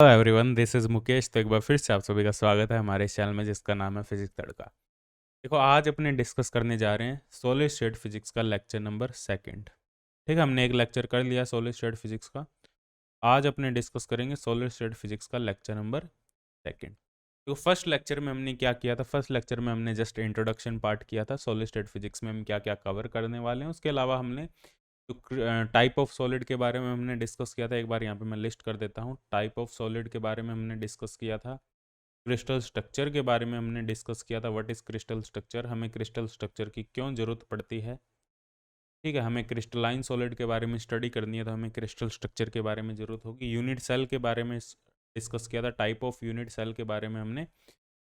Hello everyone, this is Mukesh. तो एक बार फिर से आप सभी का स्वागत है हमारे चैनल में, जिसका नाम है फिजिक्स तड़का। देखो, आज अपने डिस्कस करने जा रहे हैं सॉलिड स्टेट फिजिक्स का लेक्चर नंबर सेकंड। ठीक है, हमने एक लेक्चर कर लिया सॉलिड स्टेट फिजिक्स का। आज अपने डिस्कस करेंगे सॉलिड स्टेट फिजिक्स का लेक्चर नंबर सेकंड। तो फर्स्ट लेक्चर में हमने क्या किया था? फर्स्ट लेक्चर में हमने जस्ट इंट्रोडक्शन पार्ट किया था। सॉलिड स्टेट फिजिक्स में हम क्या क्या कवर करने वाले हैं, उसके अलावा हमने जो टाइप ऑफ सॉलिड के बारे में हमने डिस्कस किया था, एक बार यहाँ पे मैं लिस्ट कर देता हूँ। टाइप ऑफ सॉलिड के बारे में हमने डिस्कस किया था। क्रिस्टल स्ट्रक्चर के बारे में हमने डिस्कस किया था। व्हाट इज़ क्रिस्टल स्ट्रक्चर, हमें क्रिस्टल स्ट्रक्चर की क्यों ज़रूरत पड़ती है। ठीक है, हमें क्रिस्टलाइन सॉलिड के बारे में स्टडी करनी है तो हमें क्रिस्टल स्ट्रक्चर के बारे में ज़रूरत होगी। यूनिट सेल के बारे में डिस्कस किया था। टाइप ऑफ यूनिट सेल के बारे में हमने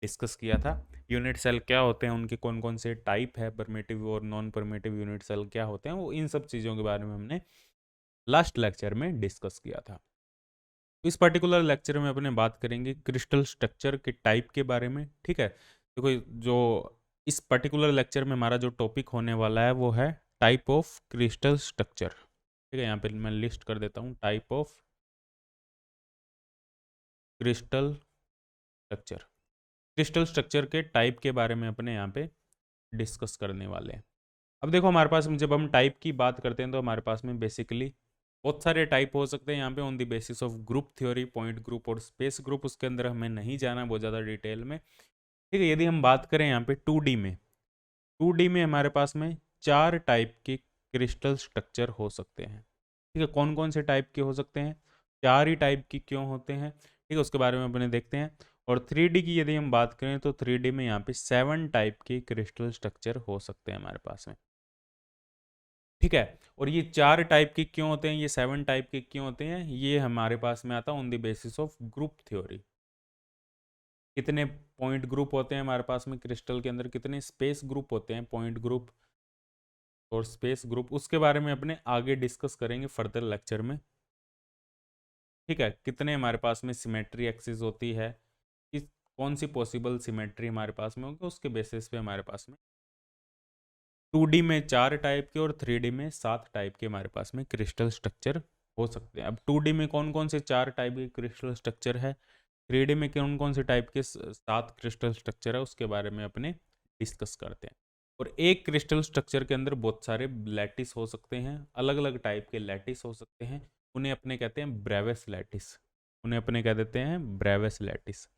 डिस्कस किया था। यूनिट सेल क्या होते हैं, उनके कौन कौन से टाइप है, परमेटिव और नॉन परमेटिव यूनिट सेल क्या होते हैं, वो इन सब चीज़ों के बारे में हमने लास्ट लेक्चर में डिस्कस किया था। इस पर्टिकुलर लेक्चर में अपने बात करेंगे क्रिस्टल स्ट्रक्चर के टाइप के बारे में। ठीक है, देखो, जो इस पर्टिकुलर लेक्चर में हमारा जो टॉपिक होने वाला है वो है टाइप ऑफ क्रिस्टल स्ट्रक्चर। ठीक है, यहाँ पे मैं लिस्ट कर देता हूँ। Type of crystal structure, crystal structure के टाइप के बारे में अपने यहाँ पे डिस्कस करने वाले हैं। अब देखो, हमारे पास जब हम टाइप की बात करते हैं तो हमारे पास में बेसिकली बहुत सारे टाइप हो सकते हैं यहाँ पे on the basis of group theory, point group और स्पेस ग्रुप। उसके अंदर हमें नहीं जाना बहुत ज़्यादा डिटेल में। ठीक है, यदि हम बात करें यहाँ पे 2D में, 2D में हमारे पास में 4 टाइप के क्रिस्टल स्ट्रक्चर हो सकते हैं। ठीक है, कौन कौन से टाइप के हो सकते हैं, 4 ही टाइप की क्यों होते हैं, ठीक है, उसके बारे में अपने देखते हैं। और 3D की यदि हम बात करें तो 3D में यहाँ पे 7 टाइप के क्रिस्टल स्ट्रक्चर हो सकते हैं हमारे पास में। ठीक है, और ये 4 टाइप के क्यों होते हैं, ये 7 टाइप के क्यों होते हैं, ये हमारे पास में आता है on the basis of group theory. कितने पॉइंट ग्रुप होते हैं हमारे पास में क्रिस्टल के अंदर, कितने स्पेस ग्रुप होते हैं, पॉइंट ग्रुप और स्पेस ग्रुप, उसके बारे में अपने आगे डिस्कस करेंगे फर्दर लेक्चर में। ठीक है, कितने हमारे पास में सिमेट्री एक्सिस होती है, किस कौन सी पॉसिबल सिमेट्री हमारे पास में होगी, उसके बेसिस पे हमारे पास में 2D में 4 टाइप के और 3D में 7 टाइप के हमारे पास में क्रिस्टल स्ट्रक्चर हो सकते हैं। अब 2D में कौन कौन से 4 टाइप के क्रिस्टल स्ट्रक्चर है, 3D में कौन कौन से टाइप के 7 क्रिस्टल स्ट्रक्चर है, उसके बारे में अपने डिस्कस करते हैं। और एक क्रिस्टल स्ट्रक्चर के अंदर बहुत सारे लैटिस हो सकते हैं, अलग अलग टाइप के लैटिस हो सकते हैं। उन्हें अपने कहते हैं ब्रेविस लैटिस, उन्हें अपने कह देते हैं ब्रेविस लैटिस।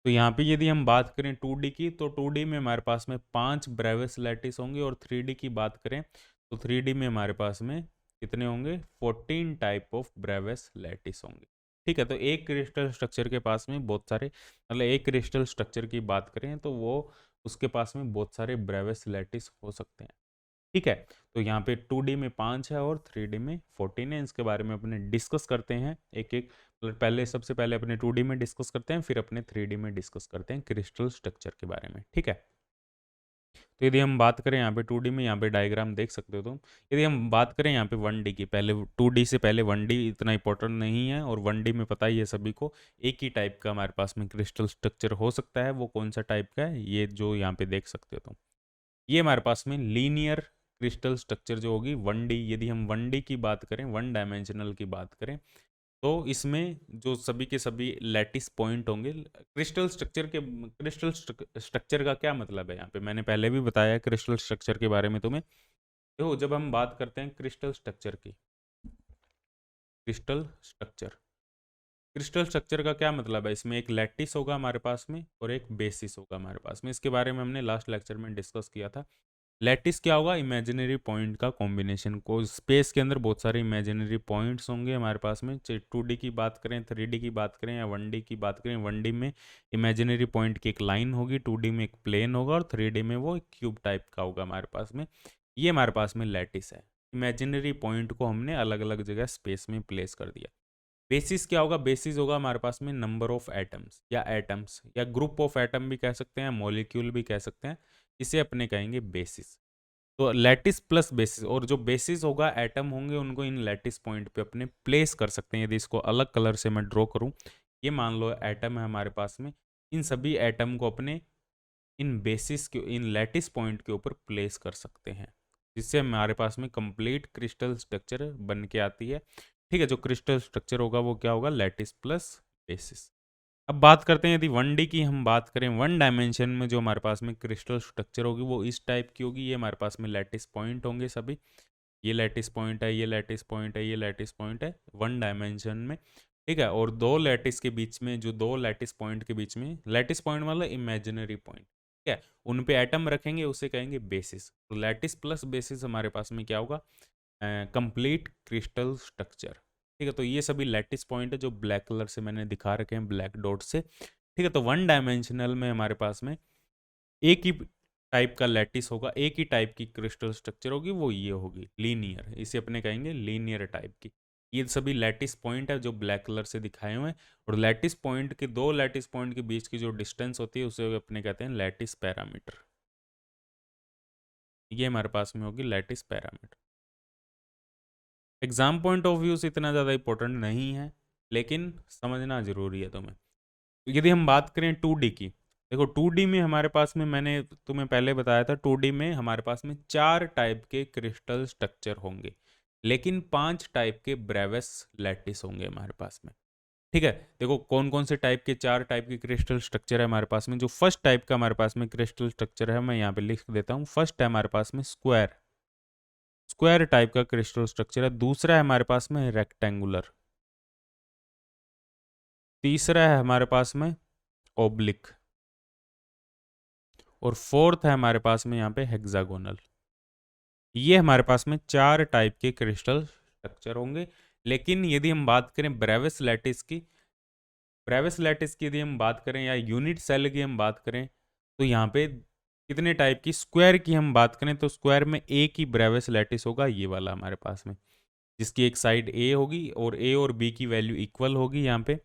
तो यहाँ पे यदि हम बात करें 2D की, तो 2D में हमारे पास में 5 ब्रेविस लैटिस होंगे। और 3D की बात करें तो 3D में हमारे पास में कितने होंगे, 14 टाइप ऑफ ब्रेविस लैटिस होंगे। ठीक है, तो एक क्रिस्टल स्ट्रक्चर के पास में बहुत सारे, मतलब एक क्रिस्टल स्ट्रक्चर की बात करें तो वो उसके पास में बहुत सारे ब्रेविस लैटिस हो सकते हैं। ठीक है, तो यहाँ पे 2D में 5 है और 3D में 14 है। इसके बारे में अपने डिस्कस करते हैं एक एक। मतलब पहले, सबसे पहले अपने 2D में डिस्कस करते हैं, फिर अपने 3D में डिस्कस करते हैं क्रिस्टल स्ट्रक्चर के बारे में। ठीक है, तो यदि हम बात करें यहाँ पे 2D में, यहाँ पे डायग्राम देख सकते हो तुम। यदि हम बात करें यहाँ पे 1D की, पहले 2D से पहले 1D इतना इंपॉर्टेंट नहीं है। और 1D में पता ही है सभी को, एक ही टाइप का हमारे पास में क्रिस्टल स्ट्रक्चर हो सकता है। वो कौन सा टाइप का है, ये जो यहाँ पे देख सकते हो तुम, ये हमारे पास में लीनियर क्रिस्टल स्ट्रक्चर जो होगी 1D। यदि हम 1D की बात करें, 1 डायमेंशनल की बात करें, तो इसमें जो सभी के सभी लैटिस पॉइंट होंगे क्रिस्टल स्ट्रक्चर के। क्रिस्टल स्ट्रक्चर का क्या मतलब है, यहाँ पे मैंने पहले भी बताया क्रिस्टल स्ट्रक्चर के बारे में तुम्हें। तो जब हम बात करते हैं क्रिस्टल स्ट्रक्चर की, क्रिस्टल स्ट्रक्चर, क्रिस्टल स्ट्रक्चर का क्या मतलब है, इसमें एक लैटिस होगा हमारे पास में और एक बेसिस होगा हमारे पास में। इसके बारे में हमने लास्ट लेक्चर में डिस्कस किया था। लैटिस क्या होगा, इमेजिनरी पॉइंट का कॉम्बिनेशन। को स्पेस के अंदर बहुत सारे इमेजिनरी पॉइंट्स होंगे हमारे पास में, चाहे 2D की बात करें, 3D की बात करें या 1D की बात करें। 1D में इमेजिनरी पॉइंट की एक लाइन होगी, 2D में एक प्लेन होगा और 3D में वो एक क्यूब टाइप का होगा हमारे पास में। ये हमारे पास में लैटिस है। इमेजिनरी पॉइंट को हमने अलग अलग जगह स्पेस में प्लेस कर दिया। बेसिस क्या होगा, बेसिस होगा हमारे पास में नंबर ऑफ एटम्स या ग्रुप ऑफ एटम भी कह सकते हैं, मॉलिक्यूल भी कह सकते हैं। इसे अपने कहेंगे बेसिस। तो लैटिस प्लस बेसिस, और जो बेसिस होगा एटम होंगे उनको इन लैटिस पॉइंट पे अपने प्लेस कर सकते हैं। यदि इसको अलग कलर से मैं ड्रॉ करूं, ये मान लो एटम है हमारे पास में, इन सभी एटम को अपने इन बेसिस के, इन लैटिस पॉइंट के ऊपर प्लेस कर सकते हैं, जिससे हमारे पास में कंप्लीट क्रिस्टल स्ट्रक्चर बन के आती है। ठीक है, जो क्रिस्टल स्ट्रक्चर होगा वो क्या होगा, लैटिस प्लस बेसिस। अब बात करते हैं, यदि 1D की हम बात करें, 1 डायमेंशन में जो हमारे पास में क्रिस्टल स्ट्रक्चर होगी वो इस टाइप की होगी। ये हमारे पास में लैटिस पॉइंट होंगे सभी। ये लैटिस पॉइंट है, ये लैटिस पॉइंट है, ये लैटिस पॉइंट है 1 डायमेंशन में, ठीक है। और दो लैटिस के बीच में, जो दो लैटिस पॉइंट के बीच में, लैटिस पॉइंट मतलब इमेजिनरी पॉइंट, ठीक है, उन पे एटम रखेंगे, उसे कहेंगे बेसिस। तो लैटिस प्लस बेसिस हमारे पास में क्या होगा, कंप्लीट क्रिस्टल स्ट्रक्चर, ठीक है। तो ये सभी लैटिस पॉइंट है जो ब्लैक कलर से मैंने दिखा रखे हैं, ब्लैक डॉट से, ठीक है। तो 1 डायमेंशनल में हमारे पास में एक ही टाइप का लैटिस होगा, एक ही टाइप की क्रिस्टल स्ट्रक्चर होगी, वो ये होगी लीनियर, इसे अपने कहेंगे लीनियर टाइप की। ये सभी लैटिस पॉइंट है जो ब्लैक कलर से दिखाए हुए हैं। और लैटिस पॉइंट के, दो लैटिस पॉइंट के बीच की जो डिस्टेंस होती है उसे अपने कहते हैं लैटिस पैरामीटर। ये हमारे पास में होगी lattice parameter. Exam point of view से इतना ज़्यादा इंपॉर्टेंट नहीं है, लेकिन समझना जरूरी है तुम्हें। यदि हम बात करें 2D की, देखो 2D में हमारे पास में, मैंने तुम्हें पहले बताया था, 2D में हमारे पास में 4 टाइप के क्रिस्टल स्ट्रक्चर होंगे, लेकिन 5 टाइप के ब्रेविस लैटिस होंगे हमारे पास में, ठीक है। देखो कौन कौन से टाइप के, 4 टाइप के क्रिस्टल स्ट्रक्चर है हमारे पास में। जो फर्स्ट टाइप का हमारे पास में क्रिस्टल स्ट्रक्चर है, मैं यहाँ पे लिख देता हूँ। फर्स्ट है हमारे पास में स्क्वायर, स्क्वायर टाइप का क्रिस्टल स्ट्रक्चर है। दूसरा है हमारे पास में रेक्टेंगुलर। तीसरा है हमारे पास में ओब्लिक। और फोर्थ है हमारे पास में यहाँ पे हेक्सागोनल। ये हमारे पास में 4 टाइप के क्रिस्टल स्ट्रक्चर होंगे। लेकिन यदि हम बात करें ब्रेविस लैटिस की, ब्रेविस लैटिस की यदि हम बात करें, या यूनिट सेल की हम बात करें, तो यहाँ पे कितने टाइप की, स्क्वायर की हम बात करें तो स्क्वायर में एक ही ब्रेविस लैटिस होगा, ये वाला हमारे पास में, जिसकी एक साइड ए होगी और ए और बी की वैल्यू इक्वल होगी यहाँ पे।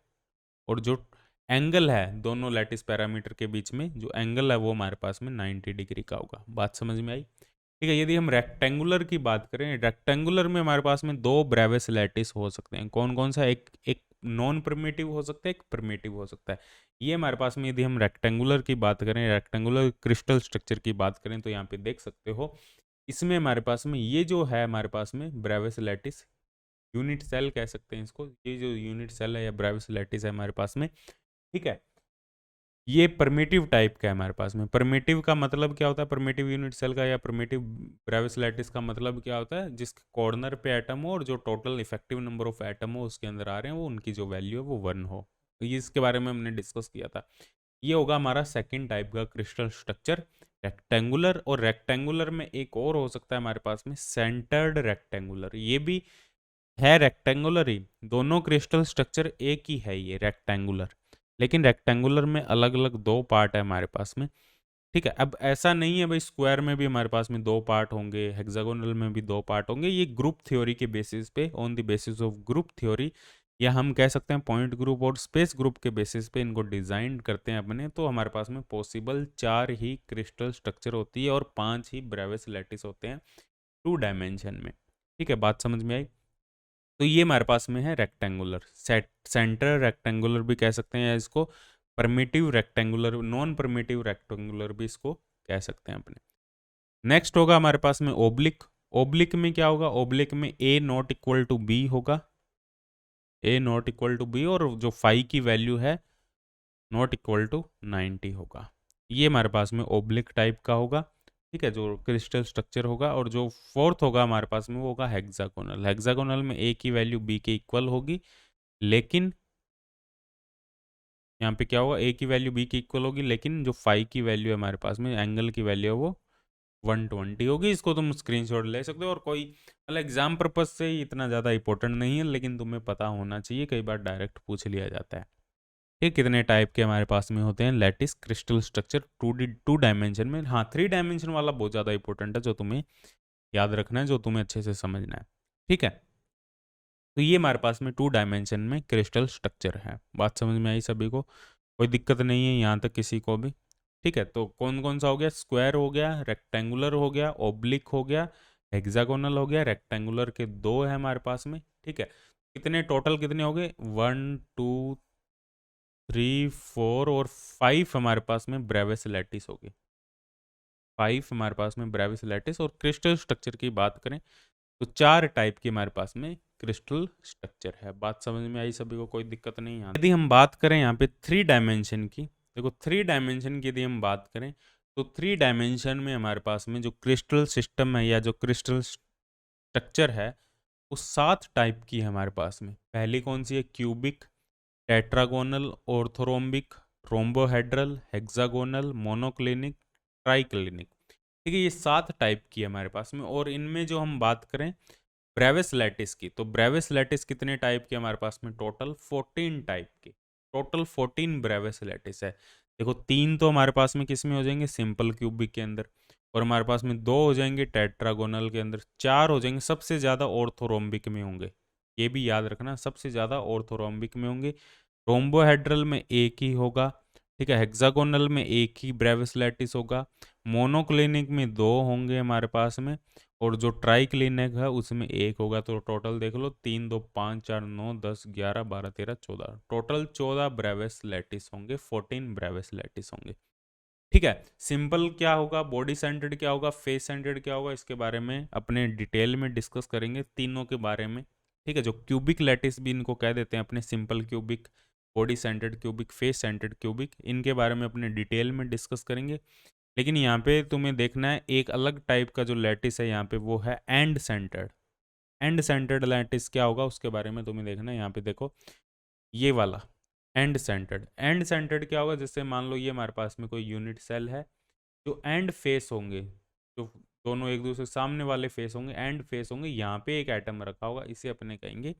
और जो एंगल है दोनों लैटिस पैरामीटर के बीच में, जो एंगल है वो हमारे पास में 90 डिग्री का होगा। बात समझ में आई, ठीक है। यदि हम रेक्टेंगुलर की बात करें, रेक्टेंगुलर में हमारे पास में दो ब्रेविस लैटिस हो सकते हैं। कौन कौन सा, एक एक नॉन परमिटिव हो सकता है, एक परमिटिव हो सकता है। ये हमारे पास में, यदि हम रेक्टेंगुलर की बात करें, रेक्टेंगुलर क्रिस्टल स्ट्रक्चर की बात करें, तो यहाँ पे देख सकते हो, इसमें हमारे पास में ये जो है हमारे पास में ब्रेविस लैटिस, यूनिट सेल कह सकते हैं इसको, ये जो यूनिट सेल है या ब्रेविस लैटिस है हमारे पास में, ठीक है, ये परमिटिव टाइप का है हमारे पास में। परमिटिव का मतलब क्या होता है, परमिटिव यूनिट सेल का या परमिटिव ब्रेविस लैटिस का मतलब क्या होता है, जिसके कॉर्नर पे एटम हो और जो total effective number of atom हो उसके अंदर आ रहे हैं, वो उनकी जो वैल्यू है वो 1 हो। तो ये इसके बारे में हमने डिस्कस किया था। ये होगा हमारा सेकेंड टाइप का क्रिस्टल स्ट्रक्चर, रेक्टेंगुलर। और रेक्टेंगुलर में एक और हो सकता है हमारे पास में, सेंटर्ड रेक्टेंगुलर। ये भी है रेक्टेंगुलर ही, दोनों क्रिस्टल स्ट्रक्चर एक ही है ये रेक्टेंगुलर, लेकिन रेक्टेंगुलर में अलग अलग दो पार्ट है हमारे पास में, ठीक है। अब ऐसा नहीं है भाई, स्क्वायर में भी हमारे पास में दो पार्ट होंगे, हेक्सागोनल में भी दो पार्ट होंगे। ये ग्रुप थ्योरी के बेसिस पे, on the basis of group theory, या हम कह सकते हैं पॉइंट ग्रुप और स्पेस ग्रुप के बेसिस पे इनको डिजाइन करते हैं अपने। तो हमारे पास में पॉसिबल 4 ही क्रिस्टल स्ट्रक्चर होती है और 5 ही ब्रेविस लैटिस होते हैं 2 डायमेंशन में, ठीक है। बात समझ में आई। तो ये हमारे पास में है रेक्टेंगुलर, सेंटर रेक्टेंगुलर भी कह सकते हैं, या इसको primitive rectangular, non primitive rectangular भी इसको कह सकते हैं अपने। नेक्स्ट होगा हमारे पास में ओब्लिक। ओब्लिक में क्या होगा, ओब्लिक में ए नॉट इक्वल टू बी होगा, ए नॉट इक्वल टू बी, और जो फाई की वैल्यू है नॉट इक्वल टू 90 होगा। ये हमारे पास में ओब्लिक टाइप का होगा, ठीक है, जो क्रिस्टल स्ट्रक्चर होगा। और जो फोर्थ होगा हमारे पास में वो होगा हेक्सागोनल। हेक्सागोनल में ए की वैल्यू बी के इक्वल होगी, लेकिन यहाँ पे क्या होगा, ए की वैल्यू बी की इक्वल होगी, लेकिन जो फाई की वैल्यू है हमारे पास में, एंगल की वैल्यू है वो 120 होगी। इसको तुम स्क्रीनशॉट ले सकते हो, और कोई मतलब एग्जाम पर्पज से ही इतना ज़्यादा इंपॉर्टेंट नहीं है, लेकिन तुम्हें पता होना चाहिए, कई बार डायरेक्ट पूछ लिया जाता है। ये कितने टाइप के हमारे पास में होते हैं लैटिस क्रिस्टल स्ट्रक्चर 2 डायमेंशन में। हाँ, 3 डायमेंशन वाला बहुत ज़्यादा इंपॉर्टेंट है, जो तुम्हें याद रखना है, जो तुम्हें अच्छे से समझना है, ठीक है। तो ये हमारे पास में 2 डायमेंशन में क्रिस्टल स्ट्रक्चर है। बात समझ में आई सभी को, कोई दिक्कत नहीं है यहाँ तक किसी को भी, ठीक है। तो कौन कौन सा हो गया, स्क्वायर हो गया, रेक्टेंगुलर हो गया, ओब्लिक हो गया, हेक्सागोनल हो गया। रेक्टेंगुलर के 2 है हमारे पास में, ठीक है। कितने टोटल, कितने हो गए, 1 2 3 4 और 5 हमारे पास में ब्रेविस लैटिस हो गए। 5 हमारे पास में ब्रेविस लैटिस। और क्रिस्टल स्ट्रक्चर की बात करें तो 4 टाइप की हमारे पास में क्रिस्टल स्ट्रक्चर है। बात समझ में आई सभी को? कोई दिक्कत नहीं है। यदि हम बात करें यहाँ पे 3 डायमेंशन की, देखो 3 डायमेंशन की यदि हम बात करें तो 3 डायमेंशन में हमारे पास में जो क्रिस्टल सिस्टम है या जो क्रिस्टल स्ट्रक्चर है वो 7 टाइप की है हमारे पास में। पहली कौन सी है? Cubic, tetragonal, orthorhombic, rhombohedral, hexagonal, monoclinic, triclinic. ठीक है, ये 7 टाइप की है हमारे पास में। और इनमें जो हम बात करें ब्रेविस लैटिस की, तो ब्रेविस लैटिस कितने टाइप के हमारे पास में? टोटल 14 टाइप के, टोटल 14 ब्रेविस लैटिस है। देखो 3 तो हमारे पास में किस में हो जाएंगे? सिंपल क्यूबिक के अंदर, और हमारे पास में 2 हो जाएंगे टेट्रागोनल के अंदर, 4 हो जाएंगे सबसे ज़्यादा ऑर्थोरोम्बिक में होंगे। ये भी याद रखना, सबसे ज़्यादा ऑर्थोरोम्बिक में होंगे। रोम्बोहेड्रल में एक ही होगा, ठीक है। हेक्सागोनल में एक ही ब्रेविस लैटिस होगा। मोनोक्लिनिक में 2 होंगे हमारे पास में, और जो ट्राइक्लिनिक है उसमें 1 होगा। तो टोटल देख लो, 3 2 5 4 9 10 11 12 13 14, टोटल 14 ब्रेविस लैटिस होंगे, 14 ब्रेविस लैटिस होंगे। ठीक है। सिंपल क्या होगा, बॉडी सेंटर्ड क्या होगा, फेस सेंटर्ड क्या होगा, इसके बारे में अपने डिटेल में डिस्कस करेंगे तीनों के बारे में। ठीक है, जो क्यूबिक लैटिस भी इनको कह देते हैं अपने, simple cubic, body centred cubic, face centred cubic, इनके बारे में अपने डिटेल में डिस्कस करेंगे। लेकिन यहाँ पे तुम्हें देखना है एक अलग टाइप का जो लैटिस है यहाँ पे, वो है and centred. And centred lattice क्या होगा उसके बारे में तुम्हें देखना है। यहाँ पे देखो ये वाला एंड सेंटर्ड, एंड सेंटर्ड क्या होगा? जैसे मान लो ये हमारे पास में कोई यूनिट सेल है, जो एंड फेस होंगे, जो दोनों एक दूसरे सामने वाले फेस होंगे, एंड फेस होंगे, यहाँ पे एक एटम रखा होगा, इसे अपने कहेंगे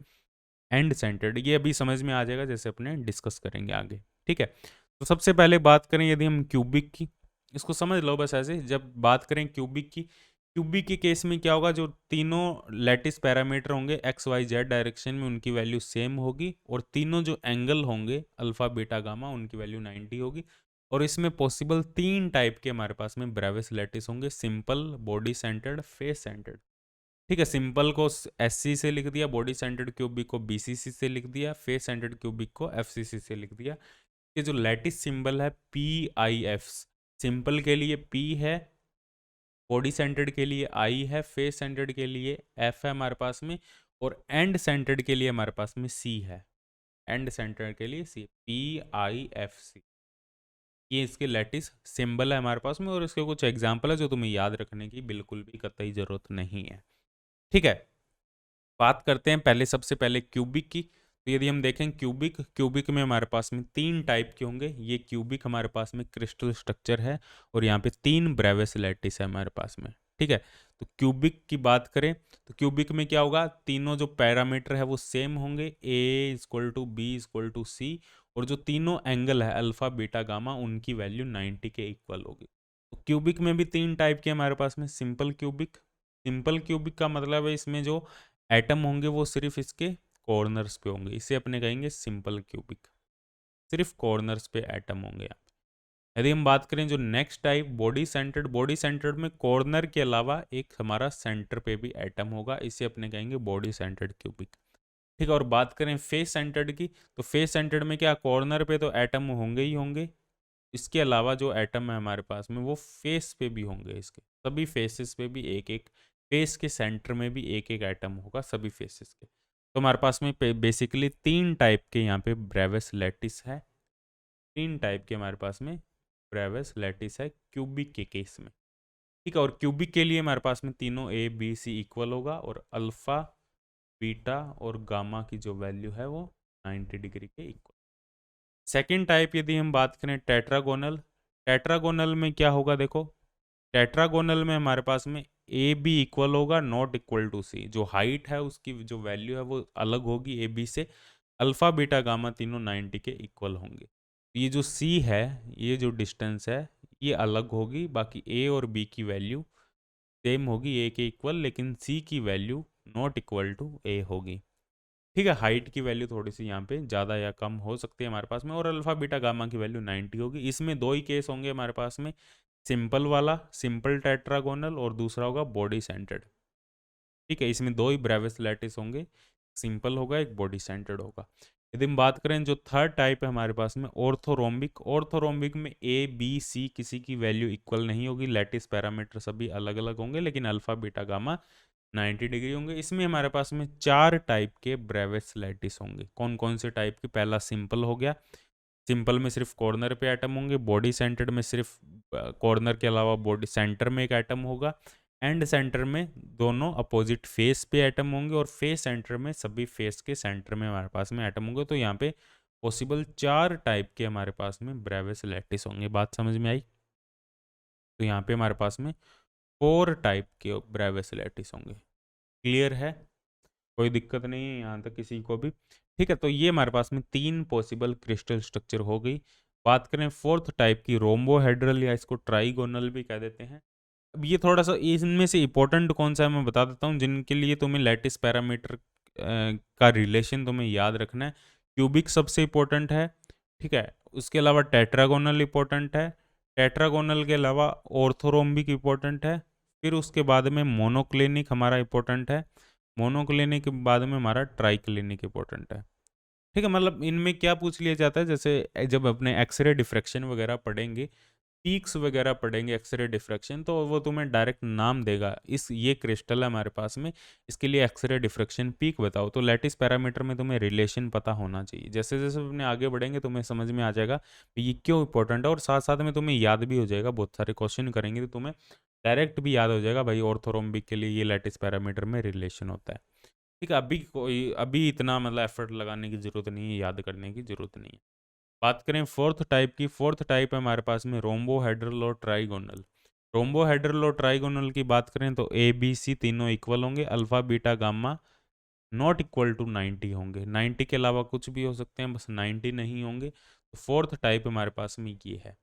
एंड सेंटर्ड। ये अभी समझ में आ जाएगा जैसे अपने डिस्कस करेंगे आगे। ठीक है, तो सबसे पहले बात करें यदि हम क्यूबिक की, इसको समझ लो बस ऐसे। जब बात करें क्यूबिक की, क्यूबिक के केस में क्या होगा? जो तीनों लैटिस पैरामीटर होंगे एक्स वाई जेड डायरेक्शन में, उनकी वैल्यू सेम होगी, और तीनों जो एंगल होंगे अल्फा बीटा गामा, उनकी वैल्यू 90 होगी। और इसमें पॉसिबल 3 टाइप के हमारे पास में ब्रेविस लैटिस होंगे, simple, body centred, face centred. ठीक है, सिंपल को एस सी से लिख दिया, बॉडी सेंटर्ड क्यूबिक को बी सी सी से लिख दिया, फेस सेंटर्ड क्यूबिक को एफ सी सी से लिख दिया। ये जो लैटिस सिंबल है पी आई एफ, सिंपल के लिए पी है, बॉडी सेंटर्ड के लिए आई है, फेस सेंटर्ड के लिए एफ है हमारे पास में, और एंड सेंटर्ड के लिए हमारे पास में सी है। एंड सेंटर्ड के लिए सी, पी आई एफ सी, ये इसके लैटिस सिंबल है हमारे पास में। और इसके कुछ एग्जाम्पल है जो तुम्हें याद रखने की बिल्कुल भी कतई जरूरत नहीं है। ठीक है, बात करते हैं पहले, सबसे पहले क्यूबिक की। तो यदि हम देखें क्यूबिक, क्यूबिक में हमारे पास में 3 टाइप के होंगे। ये क्यूबिक हमारे पास में क्रिस्टल स्ट्रक्चर है, और यहाँ पे 3 ब्रेविस लैटिस है हमारे पास में। ठीक है, तो क्यूबिक की बात करें तो क्यूबिक में क्या होगा? तीनों जो पैरामीटर है वो सेम होंगे, A equal to B equal to C, और जो तीनों एंगल है अल्फा बीटा गामा, उनकी वैल्यू 90 के इक्वल होगी। तो क्यूबिक में भी 3 टाइप के हमारे पास में। सिंपल क्यूबिक, सिंपल क्यूबिक का मतलब है इसमें जो एटम होंगे वो सिर्फ इसके कॉर्नर्स पे होंगे, इसे अपने कहेंगे सिंपल क्यूबिक, सिर्फ कॉर्नर्स पे एटम होंगे यहाँ पे। यदि हम बात करें जो next type body centred, body centred में कॉर्नर के अलावा एक हमारा सेंटर पे भी एटम होगा, इसे अपने कहेंगे बॉडी सेंटर्ड क्यूबिक। ठीक है, और बात करें फेस सेंटर्ड की, तो फेस सेंटर्ड में क्या, कॉर्नर पे तो एटम होंगे ही होंगे, इसके अलावा जो एटम है हमारे पास में वो फेस पे भी होंगे, इसके सभी फेसेस पे भी एक एक, फेस के सेंटर में भी एक एक एटम होगा सभी फेसेस के। तो हमारे पास में बेसिकली 3 टाइप के यहाँ पे ब्रेविस लैटिस है, 3 टाइप के हमारे पास में ब्रेविस लैटिस है क्यूबिक के केस में। ठीक है, और क्यूबिक के लिए हमारे पास में तीनों ए बी सी इक्वल होगा, और अल्फा बीटा और गामा की जो वैल्यू है वो 90 डिग्री के इक्वल। सेकेंड टाइप यदि हम बात करें टेट्रागोनल, टेट्रागोनल में क्या होगा? देखो टेट्रागोनल में हमारे पास में ए बी इक्वल होगा, नॉट इक्वल टू सी। जो हाइट है उसकी जो वैल्यू है वो अलग होगी ए बी से, अल्फा बीटा गामा तीनों 90 के इक्वल होंगे। ये जो सी है, ये जो डिस्टेंस है ये अलग होगी, बाकी ए और बी की वैल्यू सेम होगी, ए के इक्वल, लेकिन सी की वैल्यू नॉट इक्वल टू ए होगी। ठीक है, हाइट की वैल्यू थोड़ी सी यहाँ पे ज़्यादा या कम हो सकती है हमारे पास में, और अल्फा बीटा गामा की वैल्यू 90 होगी। इसमें 2 ही केस होंगे हमारे पास में, सिंपल वाला, सिंपल टेट्रागोनल, और दूसरा होगा बॉडी सेंटर्ड। ठीक है, इसमें 2 ही ब्रेविस लैटिस होंगे, सिंपल होगा, एक बॉडी सेंटर्ड होगा। यदि हम बात करें जो थर्ड टाइप है हमारे पास में ऑर्थोरोम्बिक, ऑर्थोरोम्बिक में ए बी सी किसी की वैल्यू इक्वल नहीं होगी, लैटिस पैरामीटर सभी अलग अलग होंगे, लेकिन अल्फा बीटा गामा 90 डिग्री होंगे। इसमें हमारे पास में 4 टाइप के ब्रेविस लैटिस होंगे। कौन कौन से टाइप के? पहला सिंपल हो गया, सिंपल में सिर्फ कॉर्नर पे एटम होंगे। बॉडी सेंटर्ड में सिर्फ कॉर्नर के अलावा बॉडी सेंटर में एक एटम होगा। एंड सेंटर में दोनों अपोजिट फेस पे एटम होंगे, और फेस सेंटर में सभी फेस के सेंटर में हमारे पास में एटम होंगे। तो यहाँ पे पॉसिबल 4 टाइप के हमारे पास में ब्रेविस लैटिस होंगे। बात समझ में आई? तो यहाँ पे हमारे पास में 4 टाइप के ब्रेविस लैटिस होंगे। क्लियर है? कोई दिक्कत नहीं है यहाँ तक किसी को भी? ठीक है, तो ये हमारे पास में 3 पॉसिबल क्रिस्टल स्ट्रक्चर हो गई। बात करें फोर्थ टाइप की, रोम्बोहेड्रल, या इसको ट्राइगोनल भी कह देते हैं। अब ये थोड़ा सा इनमें से इंपॉर्टेंट कौन सा है मैं बता देता हूँ, जिनके लिए तुम्हें लैटिस पैरामीटर का रिलेशन तुम्हें याद रखना है। क्यूबिक सबसे इंपॉर्टेंट है, ठीक है। उसके अलावा टेट्रागोनल इंपॉर्टेंट है। टेट्रागोनल के अलावा ऑर्थोरोम्बिक इंपॉर्टेंट है। फिर उसके बाद में मोनोक्लिनिक हमारा इंपॉर्टेंट है। मोनोक्लिनिक के बाद में हमारा ट्राइक्लिनिक इंपॉर्टेंट है। ठीक है, मतलब इनमें क्या पूछ लिया जाता है, जैसे जब अपने एक्सरे डिफ्रैक्शन वगैरह पढ़ेंगे, पीक्स वगैरह पढ़ेंगे, एक्सरे डिफ्रैक्शन, तो वो तुम्हें डायरेक्ट नाम देगा, इस ये क्रिस्टल है हमारे पास में, इसके लिए एक्सरे डिफ्रैक्शन पीक बताओ। तो लैटिस पैरामीटर में तुम्हें रिलेशन पता होना चाहिए। जैसे जैसे अपने आगे बढ़ेंगे तुम्हें समझ में आ जाएगा ये क्यों इंपॉर्टेंट है, और साथ साथ में तुम्हें याद भी हो जाएगा। बहुत सारे क्वेश्चन करेंगे तो तुम्हें डायरेक्ट भी याद हो जाएगा, भाई ऑर्थोरोम्बिक के लिए ये लैटिस पैरामीटर में रिलेशन होता है। ठीक है, अभी इतना मतलब एफर्ट लगाने की जरूरत नहीं है, याद करने की जरूरत नहीं है। बात करें फोर्थ टाइप की, फोर्थ टाइप है हमारे पास में रोम्बोहेड्रल और ट्राइगोनल। रोम्बोहेड्रल और ट्राइगोनल की बात करें तो ए बी सी तीनों इक्वल होंगे, alpha beta gamma not equal to 90 होंगे। 90 के अलावा कुछ भी हो सकते हैं, बस 90 नहीं होंगे। तो फोर्थ टाइप हमारे पास में ये है।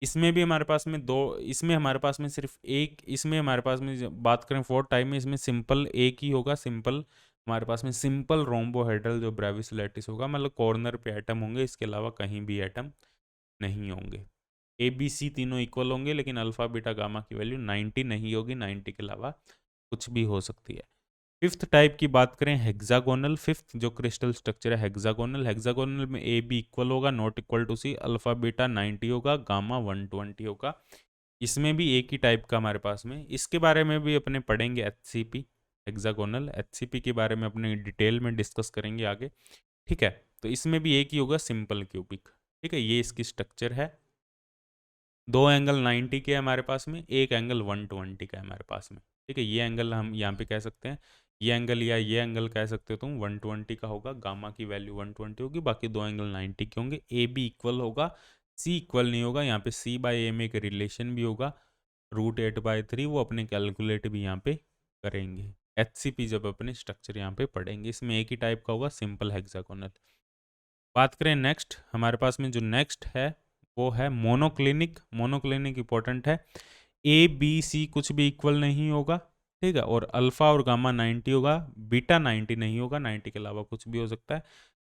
इसमें भी हमारे पास में दो, इसमें हमारे पास में सिर्फ एक, इसमें हमारे पास में बात करें फोर्थ टाइप में, इसमें सिंपल एक ही होगा। सिंपल हमारे पास में सिंपल रोम्बोहेड्रल जो ब्रेविस लैटिस होगा, मतलब कॉर्नर पे एटम होंगे, इसके अलावा कहीं भी एटम नहीं होंगे। ए बी सी तीनों इक्वल होंगे, लेकिन अल्फा बीटा गामा की वैल्यू 90 नहीं होगी, 90 के अलावा कुछ भी हो सकती है। फिफ्थ टाइप की बात करें हेक्सागोनल, फिफ्थ जो क्रिस्टल स्ट्रक्चर है हेक्सागोनल। हेक्सागोनल में ए बी इक्वल होगा, not equal to C, alpha beta 90 होगा, गामा 120 होगा। इसमें भी एक ही टाइप का हमारे पास में, इसके बारे में भी अपने पढ़ेंगे एचसीपी, हेक्सागोनल एचसीपी के बारे में अपने डिटेल में डिस्कस करेंगे आगे। ठीक है, तो इसमें भी एक ही होगा, सिंपल क्यूबिक। ठीक है, ये इसकी स्ट्रक्चर है। दो एंगल 90 के हमारे पास में, एक एंगल 120 का है हमारे पास में। ठीक है, ये एंगल हम यहाँ पे कह सकते हैं, ये एंगल या ये एंगल कह सकते हो तुम, 120 का होगा, गामा की वैल्यू 120 होगी, बाकी दो एंगल 90 के होंगे। ए बी इक्वल होगा, सी इक्वल नहीं होगा। यहाँ पे सी बाई ए में एक रिलेशन भी होगा, √8/3, वो अपने कैलकुलेट भी यहाँ पे करेंगे। एचसीपी जब अपने स्ट्रक्चर यहाँ पे पढ़ेंगे, इसमें एक ही टाइप का होगा, सिंपल हेक्सागोनल। बात करें नेक्स्ट, हमारे पास में जो नेक्स्ट है वो है मोनोक्लिनिक। मोनोक्लिनिक इंपॉर्टेंट है। ए बी सी कुछ भी इक्वल नहीं होगा, ठीक है, और अल्फा और गामा 90 होगा, बीटा 90 नहीं होगा, 90 के अलावा कुछ भी हो सकता है।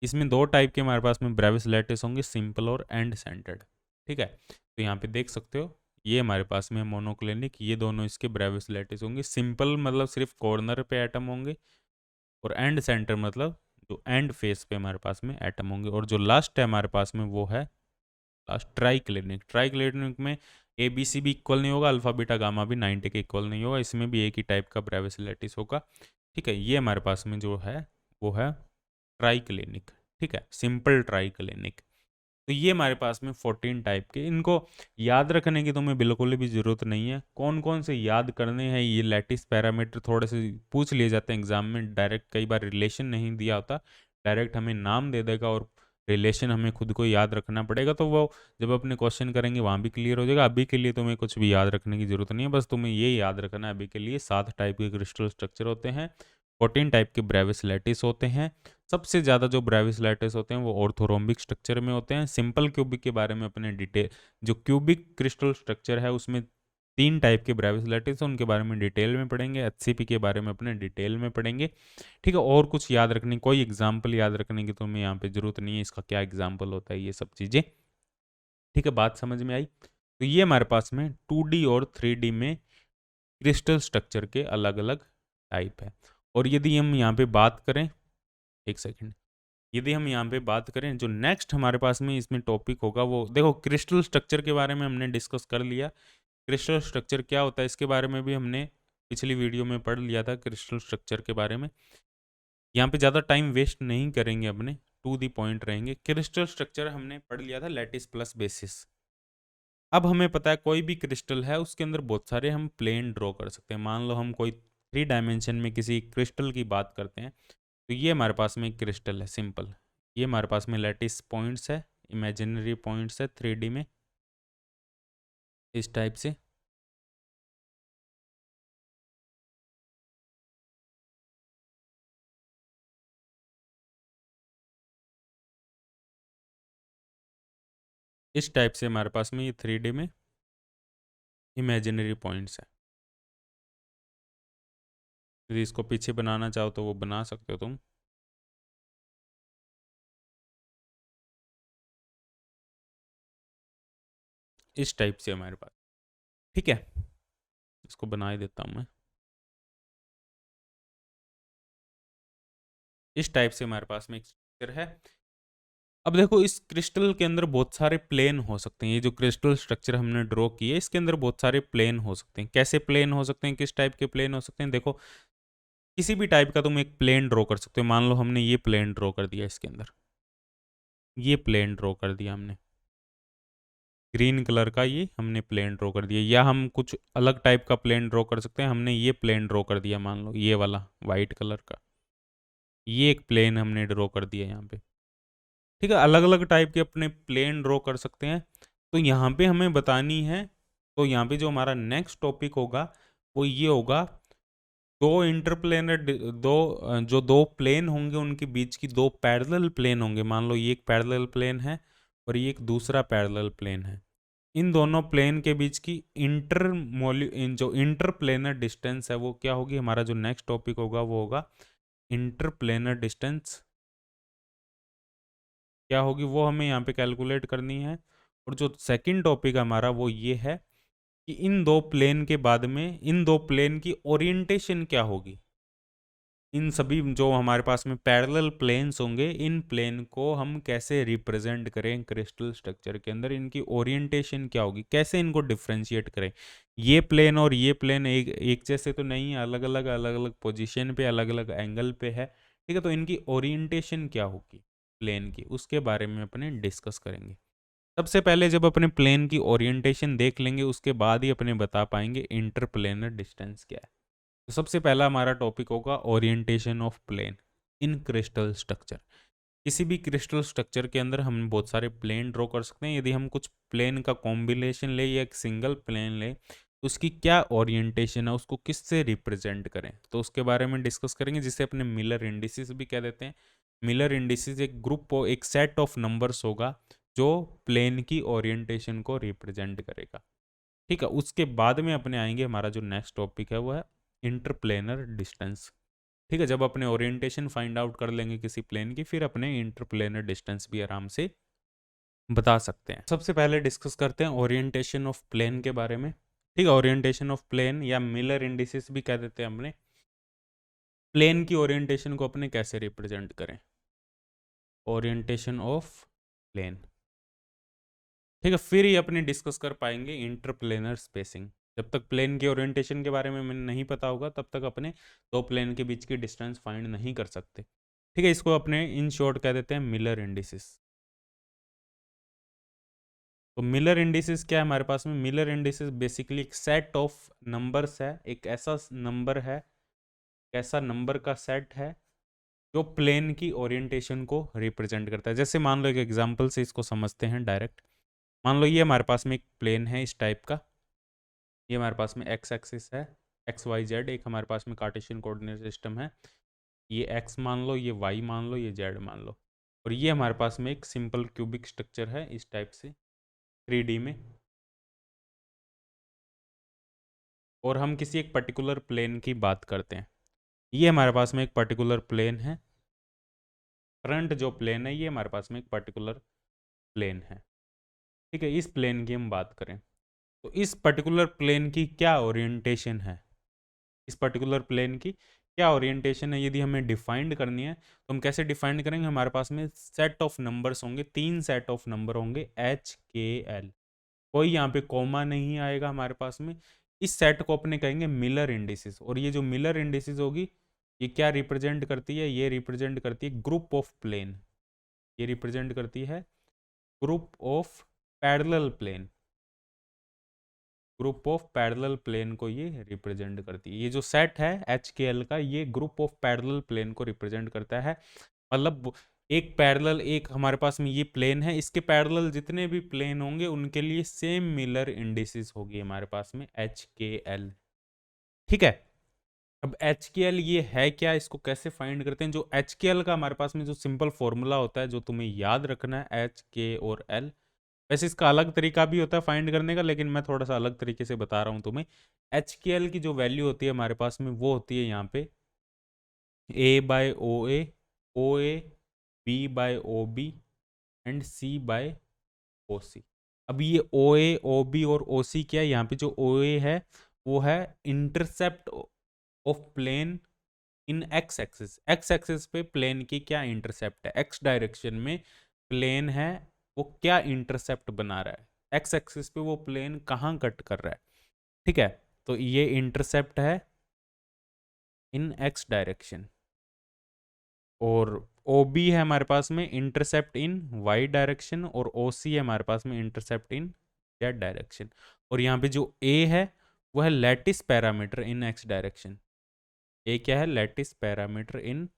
इसमें दो टाइप के हमारे पास में ब्रेविस लैटिस होंगे, सिंपल और एंड सेंटर्ड। ठीक है, तो यहाँ पे देख सकते हो ये हमारे पास में मोनोक्लिनिक, ये दोनों इसके ब्रेविस लैटिस होंगे। सिंपल मतलब सिर्फ कॉर्नर पे एटम होंगे, और एंड सेंटर मतलब जो एंड फेस पे हमारे पास में एटम होंगे। और जो लास्ट है हमारे पास में वो है लास्ट ट्राइक्लिनिक। ट्राइक्लिनिक में ए बी सी भी इक्वल नहीं होगा, अल्फा बीटा गामा भी 90 के इक्वल नहीं होगा, इसमें भी एक ही टाइप का ब्रेविस लैटिस होगा। ठीक है, ये हमारे पास में जो है वो है ट्राइक्लिनिक। ठीक है, सिंपल ट्राइक्लिनिक। तो ये हमारे पास में 14 टाइप के, इनको याद रखने की तुम्हें बिल्कुल भी ज़रूरत नहीं है। कौन कौन से याद करने हैं, ये लैटिस पैरामीटर थोड़े से पूछ लिए जाते हैं एग्जाम में, डायरेक्ट कई बार रिलेशन नहीं दिया होता, डायरेक्ट हमें नाम दे देगा और रिलेशन हमें खुद को याद रखना पड़ेगा। तो वो जब अपने क्वेश्चन करेंगे वहाँ भी क्लियर हो जाएगा। अभी के लिए तुम्हें कुछ भी याद रखने की जरूरत नहीं है, बस तुम्हें ये याद रखना है अभी के लिए 7 टाइप के क्रिस्टल स्ट्रक्चर होते हैं, 14 टाइप के ब्रेविस लैटिस होते हैं। सबसे ज़्यादा जो ब्रेविस लैटिस होते हैं वो ऑर्थोरोम्बिक स्ट्रक्चर में होते हैं। सिंपल क्यूबिक के बारे में अपने डिटेल, जो क्यूबिक क्रिस्टल स्ट्रक्चर है उसमें 3 टाइप के ब्रेविस लैटिस हैं, उनके बारे में डिटेल में पढ़ेंगे। एचसीपी के बारे में अपने डिटेल में पढ़ेंगे। ठीक है, और कुछ याद रखने, कोई एग्जाम्पल याद रखने की तुम्हें यहाँ पे जरूरत नहीं है, इसका क्या एग्जाम्पल होता है, ये सब चीज़ें। ठीक है, बात समझ में आई? तो ये हमारे पास में 2D और 3D में क्रिस्टल स्ट्रक्चर के अलग अलग टाइप है। और यदि हम यहाँ पे बात करें, एक सेकेंड, यदि हम यहाँ पे बात करें जो नेक्स्ट हमारे पास में इसमें टॉपिक होगा, वो देखो क्रिस्टल स्ट्रक्चर के बारे में हमने डिस्कस कर लिया। क्रिस्टल स्ट्रक्चर क्या होता है इसके बारे में भी हमने पिछली वीडियो में पढ़ लिया था क्रिस्टल स्ट्रक्चर के बारे में। यहाँ पे ज़्यादा टाइम वेस्ट नहीं करेंगे, अपने टू दी पॉइंट रहेंगे। क्रिस्टल स्ट्रक्चर हमने पढ़ लिया था लैटिस प्लस बेसिस। अब हमें पता है कोई भी क्रिस्टल है उसके अंदर बहुत सारे हम प्लेन ड्रॉ कर सकते हैं। मान लो हम कोई 3 डायमेंशन में किसी क्रिस्टल की बात करते हैं, तो ये हमारे पास में एक क्रिस्टल है सिंपल। ये हमारे पास में लैटिस पॉइंट्स है, इमेजिनरी पॉइंट्स है 3D में इस टाइप से। इस टाइप से हमारे पास में ये 3D में इमेजिनरी पॉइंट्स है। यदि इसको पीछे बनाना चाहो तो वो बना सकते हो तुम। इस टाइप से हमारे पास, ठीक है, इसको बना ही देता हूँ मैं। इस टाइप से हमारे पास में एक स्ट्रक्चर है। अब देखो इस क्रिस्टल के अंदर बहुत सारे प्लेन हो सकते हैं। ये जो क्रिस्टल स्ट्रक्चर हमने ड्रॉ किया है इसके अंदर बहुत सारे प्लेन हो सकते हैं। कैसे प्लेन हो सकते हैं, किस टाइप के प्लेन हो सकते हैं? देखो किसी भी टाइप का तुम एक प्लेन ड्रॉ कर सकते हो। मान लो हमने ये प्लेन ड्रॉ कर दिया, इसके अंदर ये प्लेन ड्रॉ कर दिया हमने, ग्रीन कलर का ये हमने प्लेन ड्रॉ कर दिया। या हम कुछ अलग टाइप का प्लेन ड्रॉ कर सकते हैं। हमने ये प्लेन ड्रॉ कर दिया, मान लो ये वाला वाइट कलर का, ये एक प्लेन हमने ड्रॉ कर दिया यहाँ पे। ठीक है, अलग अलग टाइप के अपने प्लेन ड्रॉ कर सकते हैं। तो यहाँ पे हमें बतानी है, तो यहाँ पे जो हमारा नेक्स्ट टॉपिक होगा वो ये होगा, दो इंटरप्लेनर जो दो प्लेन होंगे उनके बीच की दो पैरेलल प्लेन होंगे। मान लो ये एक पैरेलल प्लेन है और ये एक दूसरा पैरेलल प्लेन है। इन दोनों प्लेन के बीच की जो इंटरप्लेनर डिस्टेंस है वो क्या होगी? हमारा जो नेक्स्ट टॉपिक होगा वो होगा इंटरप्लेनर डिस्टेंस। क्या होगी वो हमें यहाँ पे कैलकुलेट करनी है। और जो सेकंड टॉपिक हमारा वो ये है कि इन दो प्लेन के बाद में इन दो प्लेन की ओरिएंटेशन क्या होगी। इन सभी जो हमारे पास में पैरेलल प्लेन्स होंगे, इन प्लेन को हम कैसे रिप्रेजेंट करें क्रिस्टल स्ट्रक्चर के अंदर, इनकी ओरिएंटेशन क्या होगी, कैसे इनको डिफ्रेंशिएट करें। ये प्लेन और ये प्लेन एक जैसे तो नहीं है, अलग अलग पोजीशन पे, अलग अलग एंगल पे है। ठीक है, तो इनकी ओरिएंटेशन क्या होगी प्लेन की, उसके बारे में अपने डिस्कस करेंगे। सबसे पहले जब अपने प्लेन की ओरिएंटेशन देख लेंगे उसके बाद ही अपने बता पाएंगे इंटरप्लेनर डिस्टेंस क्या है। तो सबसे पहला हमारा टॉपिक होगा orientation of plane in crystal structure. किसी भी क्रिस्टल स्ट्रक्चर के अंदर हम बहुत सारे प्लेन ड्रॉ कर सकते हैं। यदि हम कुछ प्लेन का कॉम्बिनेशन ले या एक सिंगल प्लेन ले तो उसकी क्या ओरिएंटेशन है, उसको किससे रिप्रेजेंट करें, तो उसके बारे में डिस्कस करेंगे, जिसे अपने मिलर इंडिसेस भी कह देते हैं। मिलर इंडिसेस एक ग्रुप एक सेट ऑफ नंबर्स होगा जो प्लेन की ओरिएंटेशन को रिप्रेजेंट करेगा। ठीक है, उसके बाद में अपने आएंगे, हमारा जो नेक्स्ट टॉपिक है वो है इंटरप्लेनर डिस्टेंस। ठीक है, जब अपने ओरिएंटेशन फाइंड आउट कर लेंगे किसी प्लेन की, फिर अपने इंटरप्लेनर डिस्टेंस भी आराम से बता सकते हैं। सबसे पहले डिस्कस करते हैं ओरिएंटेशन ऑफ प्लेन के बारे में। ठीक है, ओरिएंटेशन ऑफ प्लेन या मिलर इंडिसेस भी कह देते हैं हमने। प्लेन की ओरिएंटेशन को अपने कैसे रिप्रेजेंट करें, ओरिएंटेशन ऑफ प्लेन। ठीक है, फिर ही अपने डिस्कस कर पाएंगे इंटरप्लेनर स्पेसिंग। जब तक प्लेन के ओरिएंटेशन के बारे में मैंने नहीं पता होगा तब तक अपने दो प्लेन के बीच की डिस्टेंस फाइंड नहीं कर सकते। ठीक है, इसको अपने इन शॉर्ट कह देते हैं मिलर इंडिसेस। तो मिलर इंडिसेस क्या है हमारे पास में? मिलर इंडिसेस बेसिकली एक सेट ऑफ नंबर्स है, एक ऐसा नंबर है, ऐसा नंबर का सेट है जो प्लेन की ओरिएंटेशन को रिप्रेजेंट करता है। जैसे मान लो एक एग्जांपल से इसको समझते हैं डायरेक्ट। मान लो ये हमारे पास में एक प्लेन है इस टाइप का, ये हमारे पास में एक्स एक्सिस है, एक्स वाई जेड, एक हमारे पास में कार्टेशियन कोऑर्डिनेट सिस्टम है। ये एक्स मान लो, ये वाई मान लो, ये जेड मान लो। और ये हमारे पास में एक सिंपल क्यूबिक स्ट्रक्चर है इस टाइप से 3D में। और हम किसी एक पर्टिकुलर प्लेन की बात करते हैं। ये हमारे पास में एक पर्टिकुलर प्लेन है, फ्रंट जो प्लेन है ये हमारे पास में एक पर्टिकुलर प्लेन है। ठीक है, इस प्लेन की हम बात करें तो इस पर्टिकुलर प्लेन की क्या ओरिएंटेशन है, इस पर्टिकुलर प्लेन की क्या ओरिएंटेशन है, यदि हमें डिफाइंड करनी है तो हम कैसे डिफाइंड करेंगे? हमारे पास में सेट ऑफ नंबर्स होंगे, 3 सेट ऑफ नंबर होंगे, एच के एल। कोई यहाँ पे कॉमा नहीं आएगा हमारे पास में। इस सेट को अपने कहेंगे मिलर इंडिसेस। और ये जो मिलर इंडिसेस होगी ये क्या रिप्रेजेंट करती है, ये रिप्रेजेंट करती है ग्रुप ऑफ प्लेन, ये रिप्रेजेंट करती है group of parallel plane, group of parallel plane को ये रिप्रेजेंट करती है। ये जो सेट है HKL का ये ग्रुप ऑफ पैरेलल प्लेन को रिप्रेजेंट करता है। मतलब एक पैरेलल, एक हमारे पास में ये प्लेन है, इसके पैरेलल जितने भी प्लेन होंगे उनके लिए सेम मिलर इंडिसेस होगी हमारे पास में HKL। ठीक है, अब HKL ये है क्या, इसको कैसे फाइंड करते हैं। जो HKL का हमारे पास में जो सिंपल फॉर्मूला होता है जो तुम्हें याद रखना है, HK और L। वैसे इसका अलग तरीका भी होता है फाइंड करने का, लेकिन मैं थोड़ा सा अलग तरीके से बता रहा हूँ तुम्हें। HKL की जो वैल्यू होती है हमारे पास में वो होती है यहाँ पे A/OA, OA, B/OB and C/OC। अब ये OA, OB और OC क्या है, यहाँ पे जो OA है वो है intercept of plane in X axis. X axis पे प्लेन की क्या इंटरसेप्ट है, एक्स डायरेक्शन में प्लेन है वो क्या इंटरसेप्ट बना रहा है, एक्स एक्सिस पे वो प्लेन कहाँ कट कर रहा है। ठीक है, तो ये इंटरसेप्ट है इन एक्स डायरेक्शन, और OB है हमारे पास में इंटरसेप्ट इन वाई डायरेक्शन, और OC है हमारे पास में इंटरसेप्ट इन जेड डायरेक्शन। और यहाँ पे जो A है वो है lattice parameter in x direction. A क्या है, लैटिस पैरामीटर इन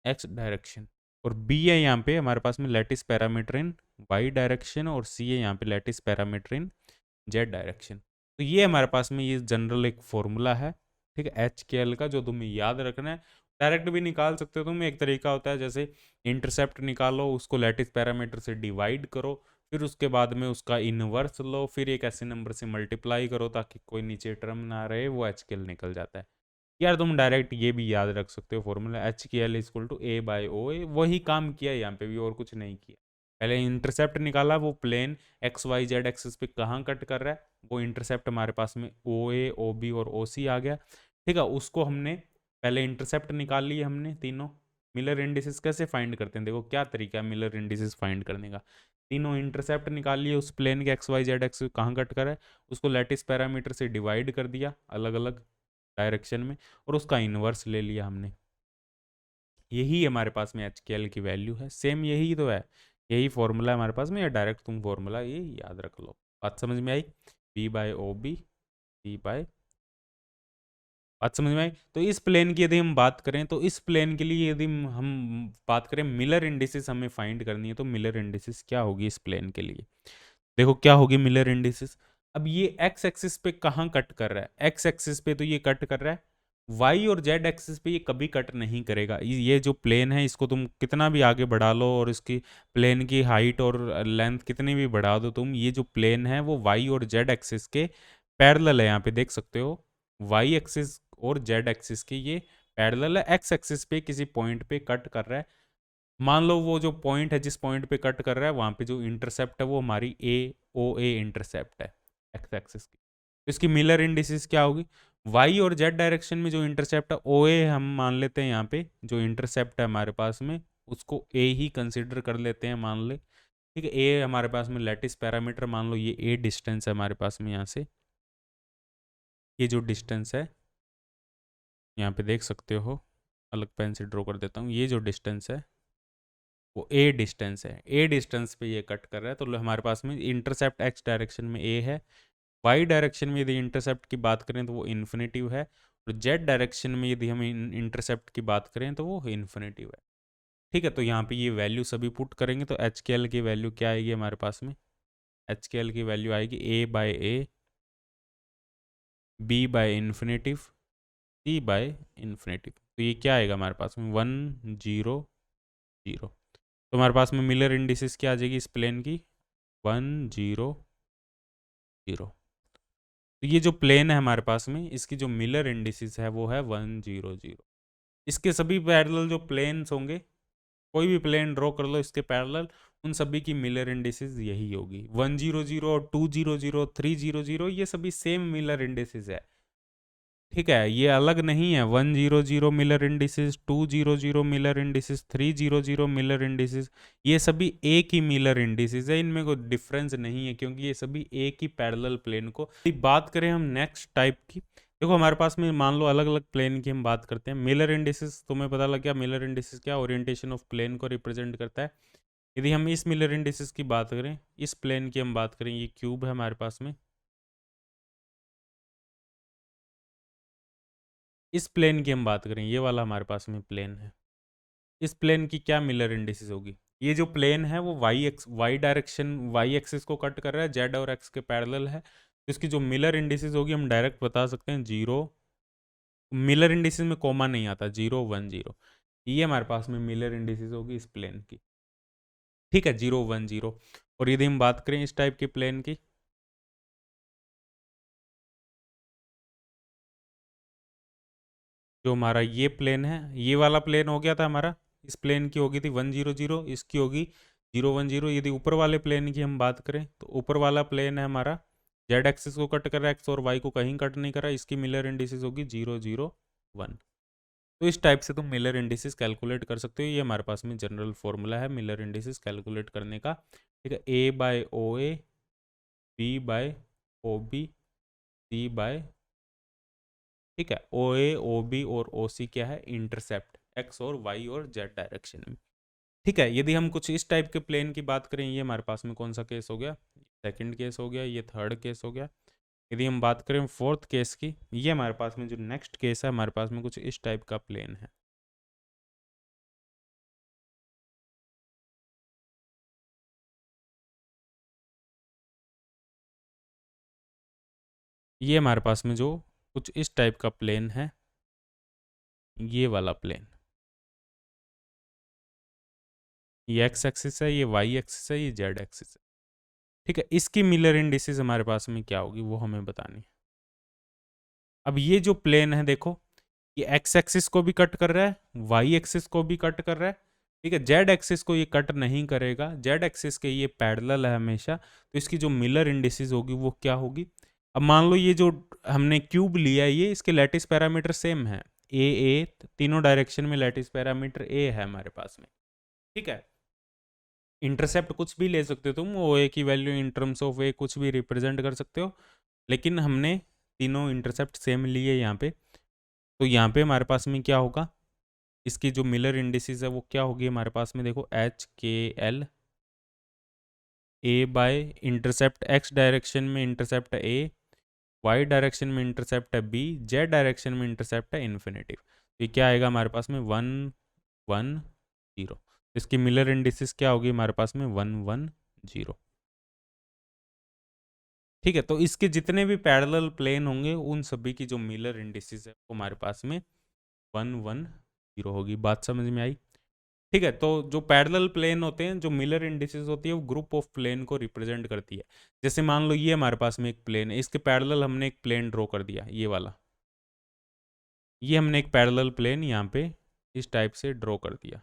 एक्स डायरेक्शन। और B है यहाँ पे हमारे पास में लैटिस पैरामीटर इन वाई डायरेक्शन, और C है यहाँ पे लैटिस पैरामीटर इन जेड डायरेक्शन। तो ये हमारे पास में ये जनरल एक फॉर्मूला है, ठीक है, HKL का, जो तुम्हें याद रखना है। डायरेक्ट भी निकाल सकते हो तुम, एक तरीका होता है जैसे इंटरसेप्ट निकालो, उसको लैटिस पैरामीटर से डिवाइड करो, फिर उसके बाद में उसका इनवर्स लो, फिर एक ऐसे नंबर से मल्टीप्लाई करो ताकि कोई नीचे टर्म ना रहे, वो HKL निकल जाता है। यार तुम डायरेक्ट ये भी याद रख सकते हो formula, HKL equal to A/OA। वही काम किया यहाँ पे भी, और कुछ नहीं किया। पहले इंटरसेप्ट निकाला, वो प्लेन XYZ एक्सिस पे कहाँ कट कर रहा है, वो इंटरसेप्ट हमारे पास में OA, OB और OC आ गया। ठीक है, उसको हमने पहले इंटरसेप्ट निकाल लिए हमने तीनों। मिलर इंडिसेस कैसे फाइंड करते हैं, देखो क्या तरीका है मिलर इंडिसेस फाइंड करने का। तीनों इंटरसेप्ट निकाल लिए उस प्लेन के XYZ एक्सिस कहाँ कट कर रहा है, उसको लैटिस पैरामीटर से डिवाइड कर दिया अलग अलग डायरेक्शन में, और उसका इन्वर्स ले लिया हमने। यही हमारे पास में HKL की वैल्यू है, सेम यही तो है, यही फॉर्मूला है हमारे पास में, या डायरेक्ट तुम फॉर्मूला ये याद रख लो। बात समझ में आई, B/OB, C/, बात समझ में आई। तो इस प्लेन की यदि हम बात करें, तो इस प्लेन के लिए यदि हम बात करें मिलर इंडिसेस हमें फाइंड करनी है, तो मिलर इंडिसेस क्या होगी इस प्लेन के लिए, देखो क्या होगी मिलर इंडिसेस। अब ये एक्स एक्सिस पे कहाँ कट कर रहा है, एक्स एक्सिस पे तो ये कट कर रहा है, वाई और जेड एक्सिस पे ये कभी कट नहीं करेगा। ये जो प्लेन है इसको तुम कितना भी आगे बढ़ा लो, और इसकी प्लेन की हाइट और लेंथ कितनी भी बढ़ा दो तुम, ये जो प्लेन है वो वाई और जेड एक्सिस के पैरेलल है। यहाँ पे देख सकते हो वाई एक्सिस और जेड एक्सिस के ये पैरेलल है। एक्स एक्सिस पे किसी पॉइंट पे कट कर रहा है, मान लो वो जो पॉइंट है जिस पॉइंट पे कट कर रहा है वहां पे जो इंटरसेप्ट है वो हमारी AOA इंटरसेप्ट है एक्स एक्सिस की। तो इसकी मिलर इंडिसेस क्या होगी, वाई और जेड डायरेक्शन में जो इंटरसेप्ट है OA हम मान लेते हैं, यहाँ पे जो इंटरसेप्ट है हमारे पास में उसको A ही कंसिडर कर लेते हैं, मान ले। ठीक है, A हमारे पास में लैटिस पैरामीटर, मान लो ये A डिस्टेंस है हमारे पास में यहाँ से, ये जो डिस्टेंस है यहाँ पे देख सकते हो, अलग पेन से ड्रॉ कर देता हूँ, ये जो डिस्टेंस है वो A डिस्टेंस है, A डिस्टेंस पे ये कट कर रहा है। तो हमारे पास में इंटरसेप्ट X डायरेक्शन में A है, Y डायरेक्शन में यदि इंटरसेप्ट की बात करें तो वो इन्फिनेटिव है, और Z डायरेक्शन में यदि हम इंटरसेप्ट की बात करें तो वो इन्फिनेटिव है। ठीक है, तो यहाँ पे ये वैल्यू सभी पुट करेंगे तो HKL की वैल्यू क्या आएगी हमारे पास में, HKL की वैल्यू आएगी A/A, B/इन्फिनेटिव, C/इन्फिनेटिव। तो ये क्या आएगा हमारे पास में 1 0 0। तो हमारे पास में मिलर इंडिसेस क्या आ जाएगी इस प्लेन की 1 0 0। तो ये जो प्लेन है हमारे पास में इसकी जो मिलर इंडिसेस है वो है 1 0 0। इसके सभी पैरेलल जो प्लेन्स होंगे, कोई भी प्लेन ड्रॉ कर लो इसके पैरेलल, उन सभी की मिलर इंडिसेस यही होगी 1 0 0 और 2 0 0 3 0 0, ये सभी सेम मिलर इंडिसेस है। ठीक है, ये अलग नहीं है। 100 Miller indices, 200 Miller indices, 300 Miller indices, ये सभी एक ही मिलर इंडिसेस है, इनमें कोई डिफरेंस नहीं है क्योंकि ये सभी एक ही पैरेलल प्लेन को। बात करें हम नेक्स्ट टाइप की, देखो हमारे पास में मान लो अलग अलग प्लेन की हम बात करते हैं। मिलर इंडिसेस, तुम्हें पता लग गया मिलर इंडिसेस क्या, ओरिएंटेशन ऑफ प्लेन को रिप्रेजेंट करता है। यदि हम इस मिलर इंडिसेस की बात करें, इस प्लेन की हम बात करें, ये क्यूब है हमारे पास में, इस प्लेन की हम बात करें, ये वाला हमारे पास में प्लेन है, इस प्लेन की क्या मिलर इंडिसेस होगी। ये जो प्लेन है वो वाई डायरेक्शन, वाई एक्सिस को कट कर रहा है, जेड और एक्स के पैरेलल है, तो इसकी जो मिलर इंडिसेस होगी हम डायरेक्ट बता सकते हैं 0, मिलर इंडिसेस में कोमा नहीं आता, 0 1 0, ये हमारे पास में मिलर इंडिसेस होगी इस प्लेन की। ठीक है, 0 1 0। और यदि हम बात करें इस टाइप के प्लेन की, जो हमारा ये प्लेन है, ये वाला प्लेन हो गया था हमारा, इस प्लेन की होगी थी 1 0 0, इसकी होगी 0 1 0। यदि ऊपर वाले प्लेन की हम बात करें तो ऊपर वाला प्लेन है हमारा, जेड एक्सिस को कट कर रहा है, एक्स और वाई को कहीं कट नहीं कर रहा है, इसकी मिलर इंडिसेस होगी 0 0 1। तो इस टाइप से तुम मिलर इंडिसेस कैलकुलेट कर सकते हो, ये हमारे पास में जनरल फॉर्मूला है मिलर इंडिसेस कैलकुलेट करने का। ठीक है, ए बाय ओ ए, बी बाय ओ बी, सी बाय, ठीक है, ओ ए ओ बी और ओ सी क्या है, इंटरसेप्ट एक्स और वाई और जेड डायरेक्शन में। ठीक है, यदि हम कुछ इस टाइप के प्लेन की बात करें, ये हमारे पास में कौन सा केस हो गया, सेकंड केस हो गया, ये थर्ड केस हो गया। यदि हम बात करें फोर्थ केस की, ये हमारे पास में जो नेक्स्ट केस है, हमारे पास में कुछ इस टाइप का प्लेन है। ये हमारे पास में जो कुछ इस टाइप का प्लेन है, ये वाला प्लेन, ये एक्स एक्सिस है, ये वाई एक्सिस है, ये जेड एक्सिस है। ठीक है, इसकी मिलर इंडिसेस हमारे पास में क्या होगी वो हमें बतानी है। अब ये जो प्लेन है देखो, ये एक्स एक्सिस को भी कट कर रहा है, वाई एक्सिस को भी कट कर रहा है। ठीक है, जेड एक्सिस को ये कट नहीं करेगा, जेड एक्सिस के ये पैरेलल है हमेशा, तो इसकी जो मिलर इंडिसेस होगी वो क्या होगी। अब मान लो ये जो हमने क्यूब लिया है, ये इसके लैटिस पैरामीटर सेम है, ए, तीनों डायरेक्शन में लैटिस पैरामीटर ए है हमारे पास में। ठीक है, इंटरसेप्ट कुछ भी ले सकते हो तुम, ओ ए की वैल्यू इन टर्म्स ऑफ ए कुछ भी रिप्रेजेंट कर सकते हो, लेकिन हमने तीनों इंटरसेप्ट सेम लिए यहाँ पे। तो यहाँ पे हमारे पास में क्या होगा, इसकी जो मिलर इंडिसेस है वो क्या होगी हमारे पास में, देखो एच के एल, ए बाय इंटरसेप्ट एक्स डायरेक्शन में इंटरसेप्ट है ए, वाई डायरेक्शन में इंटरसेप्ट है बी, जेड डायरेक्शन में इंटरसेप्ट है इन्फिनिटिव। तो ये क्या आएगा हमारे पास में 1 1 0। इसकी मिलर इंडिसेस क्या होगी हमारे पास में 1 1 0। ठीक है, तो इसके जितने भी पैरेलल प्लेन होंगे उन सभी की जो मिलर इंडिसेस है वो हमारे पास में 1 1 0 होगी। बात समझ में आई। ठीक है, तो जो पैरेलल प्लेन होते हैं, जो मिलर इंडिसेस होती है वो ग्रुप ऑफ प्लेन को रिप्रेजेंट करती है। जैसे मान लो ये हमारे पास में एक प्लेन है, इसके पैरेलल हमने एक प्लेन ड्रॉ कर दिया, ये वाला, ये हमने एक पैरेलल प्लेन यहाँ पे इस टाइप से ड्रॉ कर दिया,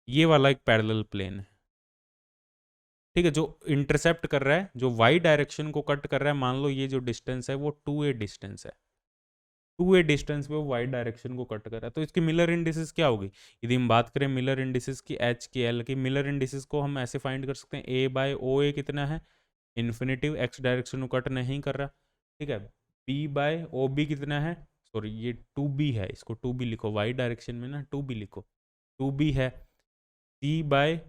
ये वाला एक पैरेलल प्लेन है। ठीक है, जो इंटरसेप्ट कर रहा है, जो वाई डायरेक्शन को कट कर रहा है, मान लो ये जो डिस्टेंस है वो 2a डिस्टेंस है, 2a डिस्टेंस पे वो वाई डायरेक्शन को कट कर रहा है, तो इसकी मिलर इंडिसेस क्या होगी। यदि हम बात करें मिलर इंडिसेस की, एच की एल की मिलर इंडिसेस को हम ऐसे फाइंड कर सकते हैं, ए बाय ओ ए कितना है, इन्फिनिटिव, एक्स डायरेक्शन को कट नहीं कर रहा। ठीक है, बी बाय ओ बी कितना है, सॉरी ये 2b है, इसको 2b लिखो, वाई डायरेक्शन में ना 2b लिखो, 2b है। सी बाय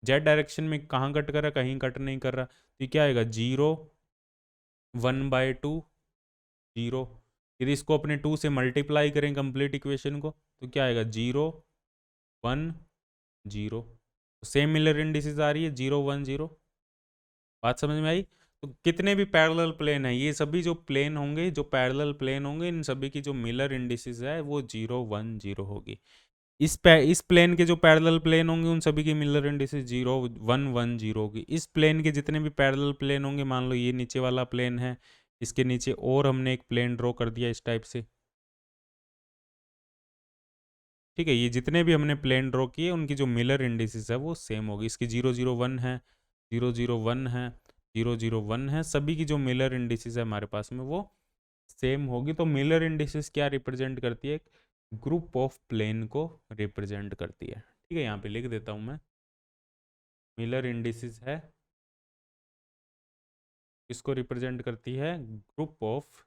जेड डायरेक्शन में कहाँ कट कर रहा है, कहीं कट नहीं कर रहा, तो ये क्या आएगा 0 1/2 0। यदि इसको अपने 2 से मल्टीप्लाई करें कंप्लीट इक्वेशन को, तो क्या आएगा 0 1 0। सेम मिलर इंडिसेस आ रही है 0 1 0। बात समझ में आई। तो कितने भी पैरेलल प्लेन है, ये सभी जो प्लेन होंगे, जो पैरेलल प्लेन होंगे, इन सभी की जो मिलर इंडिसेस है वो 0 1 0 होगी। इस प्लेन के जो पैरेलल प्लेन होंगे उन सभी की मिलर इंडिसेस 0 1 1 0 होगी। इस प्लेन के जितने भी पैरेलल प्लेन होंगे, मान लो ये नीचे वाला प्लेन है, इसके नीचे और हमने एक प्लेन ड्रॉ कर दिया इस टाइप से। ठीक है, ये जितने भी हमने प्लेन ड्रॉ किए उनकी जो मिलर इंडिसेस है वो सेम होगी। इसकी 0 0 1 है, 0 0 1 है, 0 0 1 है, सभी की जो मिलर इंडिसेस है हमारे पास में वो सेम होगी। तो मिलर इंडिसेस क्या रिप्रेजेंट करती है? ग्रुप ऑफ प्लेन को रिप्रेजेंट करती है। ठीक है, यहाँ पे लिख देता हूँ मैं, मिलर इंडिसेस है, इसको रिप्रेजेंट करती है, ग्रुप ऑफ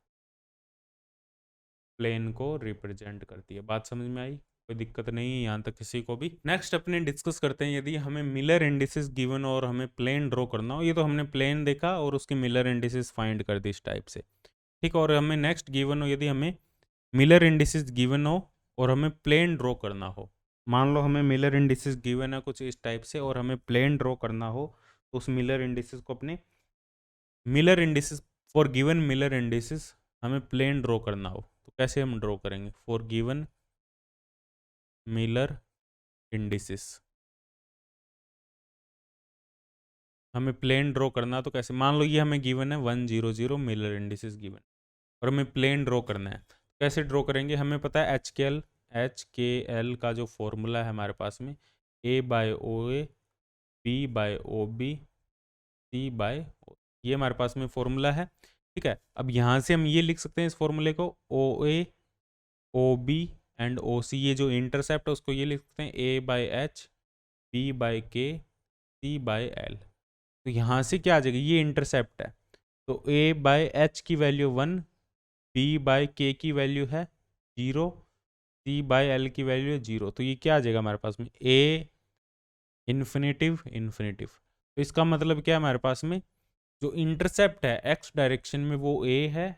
प्लेन को रिप्रेजेंट करती है। बात समझ में आई? कोई दिक्कत नहीं है यहाँ तक किसी को भी? नेक्स्ट अपने डिस्कस करते हैं, यदि हमें मिलर इंडिसेस गिवन और हमें प्लेन ड्रॉ करना हो। ये तो हमने प्लेन देखा और उसकी मिलर इंडिसेस फाइंड कर दी इस टाइप से, ठीक। और हमें नेक्स्ट गिवन हो, यदि हमें मिलर इंडिसेस गिवन हो और हमें प्लेन ड्रॉ करना हो। मान लो हमें मिलर इंडिसेस गिवन है कुछ इस टाइप से और हमें प्लेन ड्रॉ करना हो, तो उस मिलर इंडिसेस को अपने Miller indices, for given Miller indices हमें प्लेन ड्रॉ करना हो तो कैसे हम ड्रॉ करेंगे? फॉर गिवन मिलर इंडिसेस हमें प्लेन ड्रॉ करना तो कैसे? मान लो ये हमें गिवन है 100 मिलर इंडिसेस गिवन और हमें प्लेन ड्रॉ करना है। कैसे ड्रॉ करेंगे? हमें पता है एच के एल का जो फॉर्मूला है हमारे पास में, ए बाय ओ ए, बी बाय ओ बी, सी बाय ओ, ये हमारे पास में फॉर्मूला है। ठीक है, अब यहाँ से हम ये लिख सकते हैं इस फॉर्मूले को, ओ ए, ओ बी एंड ओ सी, ये जो इंटरसेप्ट है उसको ये लिख सकते हैं ए बाय एच, बी बाय के, सी बाय एल। तो यहाँ से क्या आ जाएगा? ये इंटरसेप्ट है, तो ए बाय एच की वैल्यू 1, बी बाय के की वैल्यू है 0, सी बाय एल की वैल्यू है 0। तो ये क्या आ जाएगा हमारे पास में? ए इन्फिनेटिव इन्फिनेटिव। तो इसका मतलब क्या है? हमारे पास में जो इंटरसेप्ट है एक्स डायरेक्शन में वो ए है,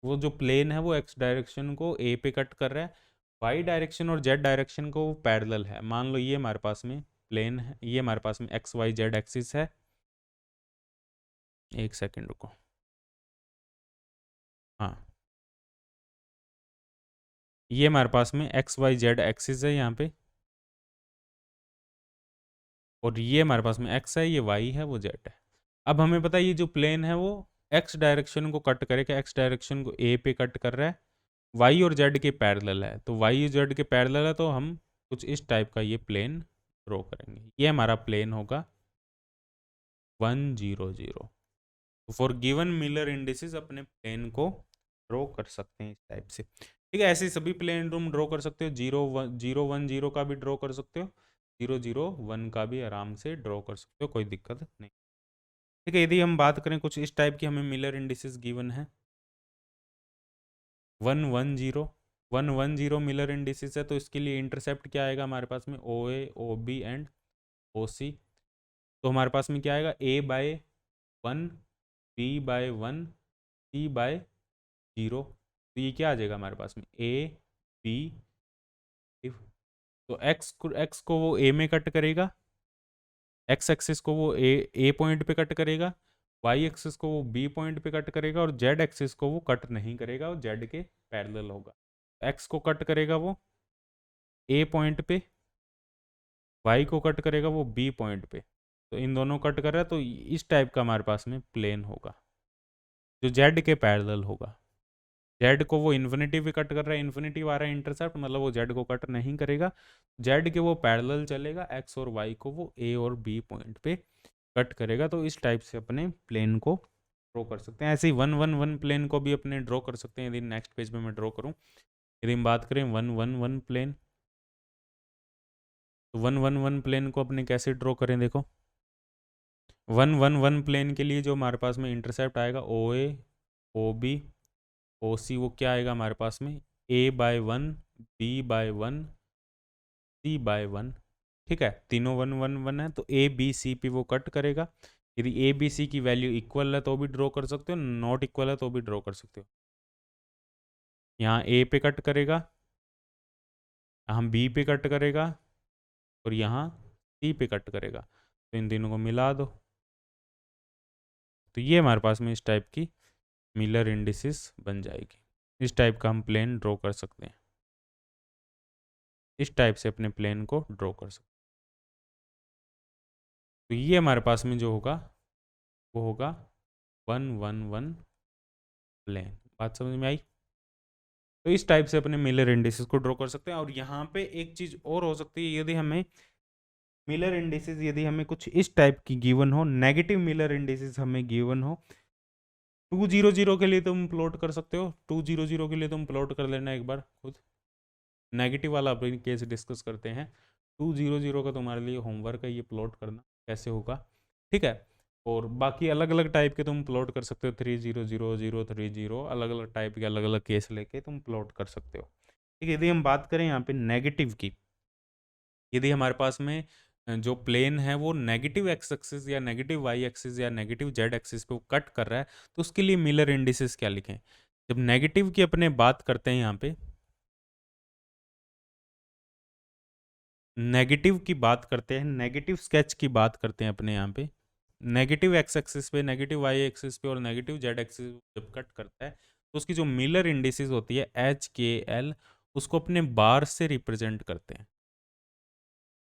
वो जो प्लेन है वो एक्स डायरेक्शन को ए पे कट कर रहा है, वाई डायरेक्शन और जेड डायरेक्शन को वो पैरेलल है। मान लो ये हमारे पास में प्लेन है, ये हमारे पास में एक्स वाई जेड एक्सिस है। एक सेकेंड रुको, हाँ, ये हमारे पास में एक्स वाई जेड एक्सिस है यहाँ पे, और ये हमारे पास में एक्स है, ये वाई है, वो जेड है। अब हमें पता है ये जो प्लेन है वो एक्स डायरेक्शन को कट करेगा, एक्स डायरेक्शन को ए पे कट कर रहा है, वाई और जेड के पैरेलल है, तो वाई और जेड के पैरेलल है, तो हम कुछ इस टाइप का ये प्लेन ड्रॉ करेंगे। ये हमारा प्लेन होगा 100। तो फॉर गिवन मिलर इंडिसेस अपने प्लेन को ड्रॉ कर सकते हैं इस टाइप से। ठीक है, ऐसे सभी प्लेन तुम ड्रॉ कर सकते हो, 0 1 0 का भी ड्रॉ कर सकते हो, 0 0 1 का भी आराम से ड्रॉ कर सकते हो, कोई दिक्कत नहीं। ठीक है, यदि हम बात करें कुछ इस टाइप की हमें मिलर इंडिसेस गिवन है, 1 1 0 मिलर इंडिसेस है, तो इसके लिए इंटरसेप्ट क्या आएगा हमारे पास में? ओ ए, ओ बी एंड ओ सी। तो हमारे पास में क्या आएगा? ए बाय 1, बी बाय 1, सी बाय 0। तो ये क्या आ जाएगा हमारे पास में? ए बी, तो एक्स को वो ए में कट करेगा, एक्स एक्सिस को वो ए पॉइंट पे कट करेगा, वाई एक्सिस को वो बी पॉइंट पे कट करेगा, और जेड एक्सिस को वो कट नहीं करेगा, वो जेड के पैरेलल होगा। एक्स को कट करेगा वो ए पॉइंट पे, वाई को कट करेगा वो बी पॉइंट पे, तो इन दोनों कट कर रहा है, तो इस टाइप का हमारे पास में प्लेन होगा जो जेड के पैरेलल होगा। जेड को वो इन्फिनिटी पे कट कर रहा है, इन्फिनिटी आ रहा है इंटरसेप्ट, मतलब वो जेड को कट नहीं करेगा, जेड के वो पैरेलल चलेगा, एक्स और वाई को वो ए और बी पॉइंट पे कट करेगा। तो इस टाइप से अपने प्लेन को ड्रॉ कर सकते हैं। ऐसे ही 1 1 1 प्लेन को भी अपने ड्रॉ कर सकते हैं। यदि नेक्स्ट पेज में मैं ड्रॉ करूँ, यदि हम बात करें 1 1 1 प्लेन, तो 1 1 1 प्लेन को अपने कैसे ड्रॉ करें? देखो, 1 1 1 प्लेन के लिए जो हमारे पास में इंटरसेप्ट आएगा, ओ ए, ओ बी, ओ सी, वो क्या आएगा हमारे पास में? ए बाय 1, बी बाय 1, सी बाय 1। ठीक है, तीनों 1 1 1 है, तो ए बी सी पे वो कट करेगा। यदि ए बी सी की वैल्यू इक्वल है तो भी ड्रॉ कर सकते हो, नॉट इक्वल है तो भी ड्रॉ कर सकते हो। यहाँ ए पे कट करेगा, यहाँ बी पे कट करेगा, और यहाँ सी पे कट करेगा, तो इन तीनों को मिला दो। तो ये हमारे पास में इस टाइप की मिलर इंडिसेस बन जाएगी। इस टाइप का हम प्लेन ड्रॉ कर सकते हैं, इस टाइप से अपने प्लेन को ड्रॉ कर सकते हैं। तो ये हमारे पास में जो होगा वो होगा 1 1 1 प्लेन। बात समझ में आई? तो इस टाइप से अपने मिलर इंडिसेस को ड्रॉ कर सकते हैं। और यहाँ पे एक चीज़ और हो सकती है, यदि हमें मिलर इंडिसेस, यदि हमें कुछ इस टाइप की गिवन हो, नेगेटिव मिलर इंडिसेस हमें गिवन हो, 200 के लिए तुम प्लॉट कर सकते हो, 200 के लिए तुम प्लॉट कर लेना एक बार खुद। नेगेटिव वाला अपनी केस डिस्कस करते हैं। 200 का तुम्हारे लिए होमवर्क है, ये प्लॉट करना कैसे होगा, ठीक है। और बाकी अलग अलग टाइप के तुम प्लॉट कर सकते हो, 300 030, अलग अलग टाइप के अलग अलग केस लेके तुम प्लॉट कर सकते हो, ठीक है। यदि हम बात करें यहाँ पे नेगेटिव की, यदि हमारे पास में जो प्लेन है वो नेगेटिव एक्स एक्सिस या नेगेटिव वाई एक्सिस या नेगेटिव जेड एक्सिस पे वो कट कर रहा है, तो उसके लिए मिलर इंडिसेस क्या लिखें। जब नेगेटिव की अपने बात करते हैं यहाँ पे, नेगेटिव की बात करते हैं, नेगेटिव स्केच की बात करते हैं अपने यहाँ पे, नेगेटिव एक्स एक्सिस पे, नेगेटिव वाई एक्सिस पे और नेगेटिव जेड एक्सिस जब कट करता है, तो उसकी जो मिलर इंडिसेस होती है एच के एल, उसको अपने बार से रिप्रेजेंट करते हैं,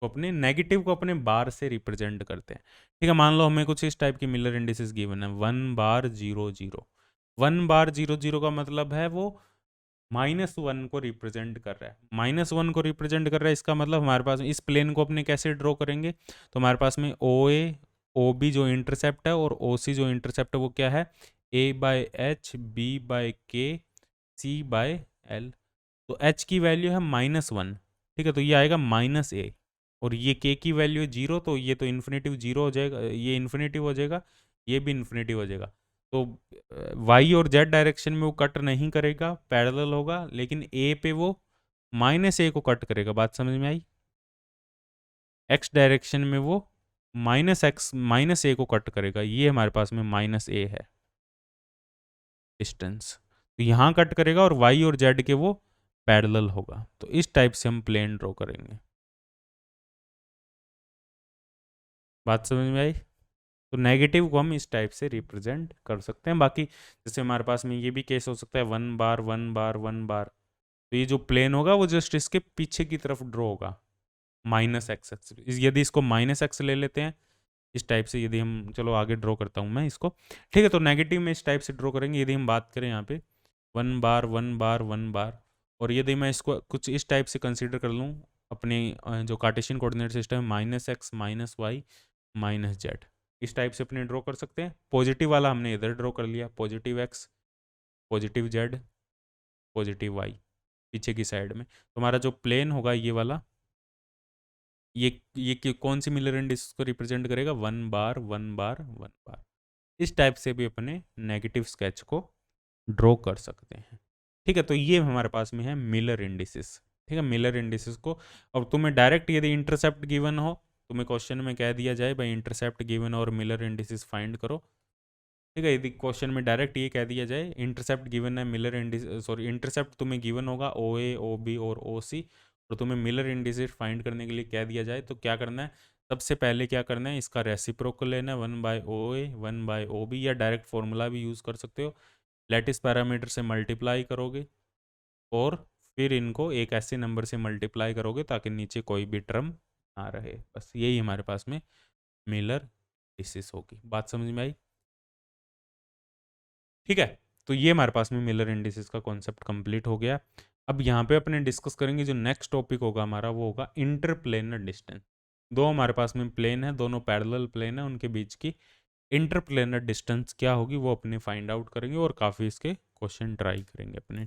तो अपने नेगेटिव को अपने बार से रिप्रेजेंट करते हैं, ठीक है। मान लो हमें कुछ इस टाइप की मिलर इंडिसेस गिवन है, 1 बार 0 0, 1 बार 0 0 का मतलब है वो -1 को रिप्रेजेंट कर रहा है, -1 को रिप्रेजेंट कर रहा है। इसका मतलब हमारे पास इस प्लेन को अपने कैसे ड्रॉ करेंगे, तो हमारे पास में ओ ए ओ बी जो इंटरसेप्ट है और ओ सी जो इंटरसेप्ट है वो क्या है, A/H, B/K, C/L। तो H की वैल्यू है -1, ठीक है, तो ये आएगा -A, और ये K की वैल्यू है 0, तो ये तो इन्फिनेटिव 0 हो जाएगा, ये इन्फिनेटिव हो जाएगा, ये भी इन्फिनेटिव हो जाएगा। तो वाई और जेड डायरेक्शन में वो कट नहीं करेगा, पैरेलल होगा, लेकिन ए पे वो -A को कट करेगा। बात समझ में आई। एक्स डायरेक्शन में वो -A को कट करेगा, ये हमारे पास में -A है डिस्टेंस, तो यहाँ कट करेगा और वाई और जेड के वो पैरेलल होगा। तो इस टाइप से हम प्लेन ड्रॉ करेंगे। बात समझ में आई। तो नेगेटिव को हम इस टाइप से रिप्रेजेंट कर सकते हैं। बाकी जैसे हमारे पास में ये भी केस हो सकता है 1 बार 1 बार 1 बार, तो ये जो प्लेन होगा वो जस्ट इसके पीछे की तरफ ड्रॉ होगा, -X। यदि इसको -X ले लेते हैं इस टाइप से, यदि हम, चलो आगे ड्रॉ करता हूँ मैं इसको, ठीक है। तो नेगेटिव में इस टाइप से ड्रॉ करेंगे। यदि हम बात करें यहाँ पे 1 बार 1 बार 1 बार, और यदि मैं इसको कुछ इस टाइप से कंसीडर कर लूँ, अपने जो कार्टेशियन कोऑर्डिनेट सिस्टम है, -X -Y -Z, इस टाइप से अपने ड्रॉ कर सकते हैं। पॉजिटिव वाला हमने इधर ड्रॉ कर लिया, positive X, positive Z, positive Y पीछे की साइड में। तो हमारा जो प्लेन होगा ये वाला, ये कौन सी मिलर इंडिसेस को रिप्रेजेंट करेगा, 1 बार 1 बार 1 बार। इस टाइप से भी अपने नेगेटिव स्केच को ड्रॉ कर सकते हैं, ठीक है। तो ये हमारे पास में है मिलर इंडिसेस, ठीक है। मिलर इंडिसेस को, और तुम्हें डायरेक्ट यदि इंटरसेप्ट गिवन हो, तुम्हें क्वेश्चन में कह दिया जाए भाई इंटरसेप्ट गिवन और मिलर इंडिसेस फाइंड करो, ठीक है। यदि क्वेश्चन में डायरेक्ट ये कह दिया जाए इंटरसेप्ट गिवन है, मिलर इंडिसेस, सॉरी इंटरसेप्ट तुम्हें गिवन होगा OA OB और OC, और तुम्हें मिलर इंडिसेस फाइंड करने के लिए कह दिया जाए, तो क्या करना है, सबसे पहले क्या करना है, इसका रेसिप्रोकल लेना है, 1/OA 1/OB, या डायरेक्ट फॉर्मूला भी यूज़ कर सकते हो, लैटिस पैरामीटर से मल्टीप्लाई करोगे और फिर इनको एक ऐसे नंबर से मल्टीप्लाई करोगे ताकि नीचे कोई भी टर्म ना रहे। बस यही हमारे पास में मिलर इंडिसेस होगी। बात समझ में आई, ठीक है। तो ये हमारे पास में मिलर इंडिसेस का कॉन्सेप्ट कंप्लीट हो गया। अब यहाँ पे अपने डिस्कस करेंगे जो नेक्स्ट टॉपिक होगा हमारा, वो होगा इंटरप्लेनर डिस्टेंस। दो हमारे पास में प्लेन है, दोनों पैरेलल प्लेन है, उनके बीच की इंटरप्लेनर डिस्टेंस क्या होगी वो अपने फाइंड आउट करेंगे और काफ़ी इसके क्वेश्चन ट्राई करेंगे अपने।